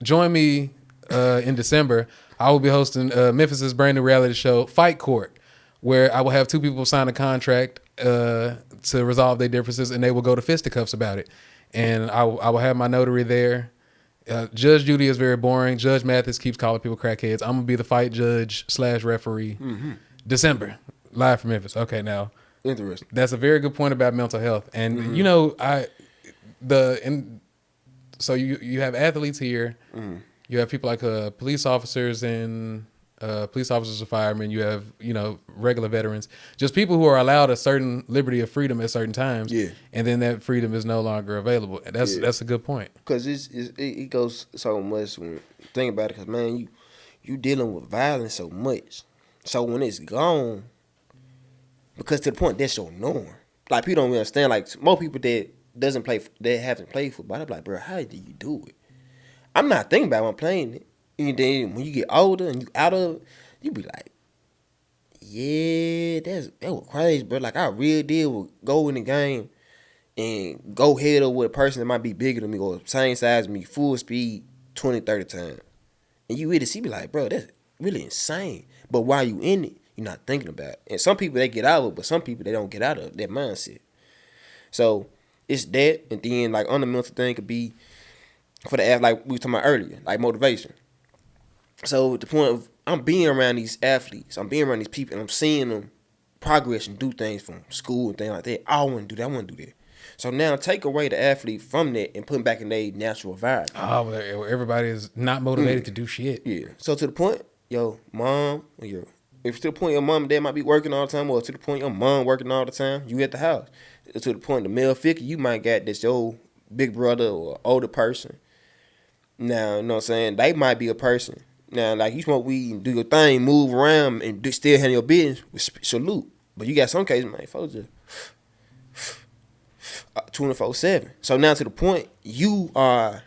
A: Join me in December. I will be hosting Memphis's brand new reality show, Fight Court, where I will have two people sign a contract to resolve their differences, and they will go to fisticuffs about it. And I will have my notary there. Judge Judy is very boring. Judge Mathis keeps calling people crackheads. I'm gonna be the fight judge / referee. December, live from Memphis. Okay, now
B: interesting.
A: That's a very good point about mental health. And you have athletes here. You have people like police officers and police officers and firemen. You have regular veterans, just people who are allowed a certain liberty of freedom at certain times.
B: Yeah, and
A: then that freedom is no longer available. That's a good point.
B: Because it goes so much when think about it. Because man, you dealing with violence so much. So when it's gone, because to the point that's your norm. Like people don't understand. Like most people that haven't played football, they're like, bro, how do you do it? I'm not thinking about when I'm playing it. And then when you get older and you out of it, you be like, yeah, that was crazy, bro. Like I really did go in the game and go head up with a person that might be bigger than me or same size as me, full speed, 20, 30 times. And you really see, be like, bro, that's really insane. But while you in it, you're not thinking about it. And some people, they get out of it, but some people, they don't get out of that mindset. So it's that. And then like on the mental thing could be for the like we were talking about earlier, like motivation. So the point of I'm being around these athletes, I'm being around these people, and I'm seeing them progress and do things from school and things like that. I want to do that. I want to do that. So now take away the athlete from that and put them back in their natural environment.
A: Oh, well, everybody is not motivated to do shit.
B: Yeah. So to the point, your mom, if to the point your mom and dad might be working all the time, or to the point your mom working all the time, you at the house. To the point the male figure you might got this your big brother or older person. Now, you know what I'm saying? They might be a person. Now, like, you smoke weed and do your thing, move around, and still handle your business with salute. But you got some cases, man, folks just 24/7. So now to the point, you around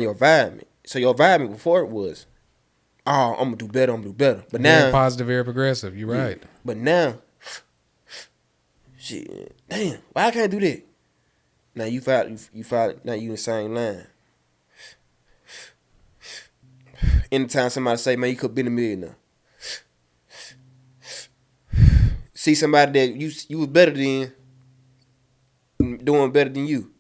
B: your environment. So your environment before it was, I'm going to do better. But now.
A: Very positive, very progressive. You're right.
B: But now, shit, damn, why I can't do that? Now you filed, now you in the same line. Anytime somebody say, man, you could have been a millionaire. See somebody that you was better than, doing better than you.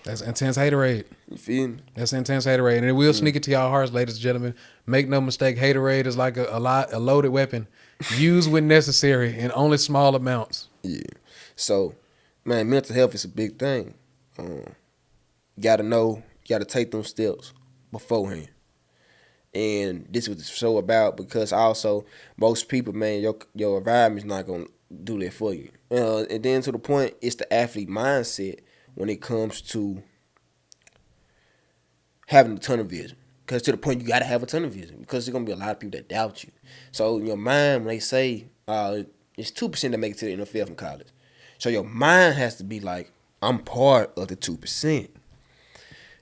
A: That's intense haterade.
B: You feel me?
A: That's intense haterade. And it will sneak into y'all hearts, ladies and gentlemen. Make no mistake, haterade is like a loaded weapon. Used when necessary in only small amounts.
B: Yeah. So, man, mental health is a big thing. You gotta know, you gotta take them steps beforehand. And this was the show about because also most people, man, your environment's not gonna do that for you. And then to the point, it's the athlete mindset when it comes to having a tunnel vision. Because to the point, you gotta have a tunnel vision because there's gonna be a lot of people that doubt you. So in your mind, when they say it's 2% that make it to the NFL from college, so your mind has to be like, I'm part of the 2%.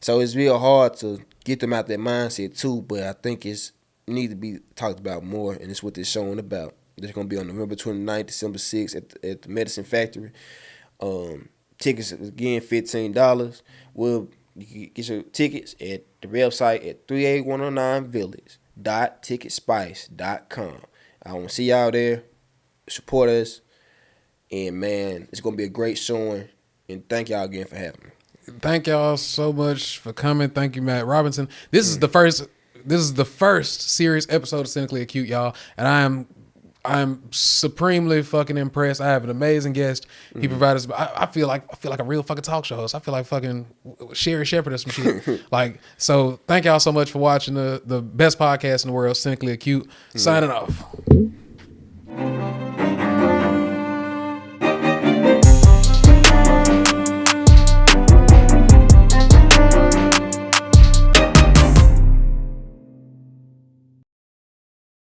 B: So it's real hard to get them out that mindset too, but I think it needs to be talked about more, and it's what this showing about. It's gonna be on November 29th, December 6th at the Medicine Factory. Tickets again $15. You can get your tickets at the website at 38109village.ticketspice.com. I want to see y'all there. Support us, and man, it's gonna be a great showing. And thank y'all again for having me.
A: Thank y'all so much for coming. Thank you, Matt Robinson. This is the first serious episode of Cynically Acute, y'all, and I'm supremely fucking impressed. I have an amazing guest. He provided us. I feel like a real fucking talk show host. I feel like fucking Sherry Shepherd or some shit. So thank y'all so much for watching the best podcast in the world, Cynically Acute. Signing off.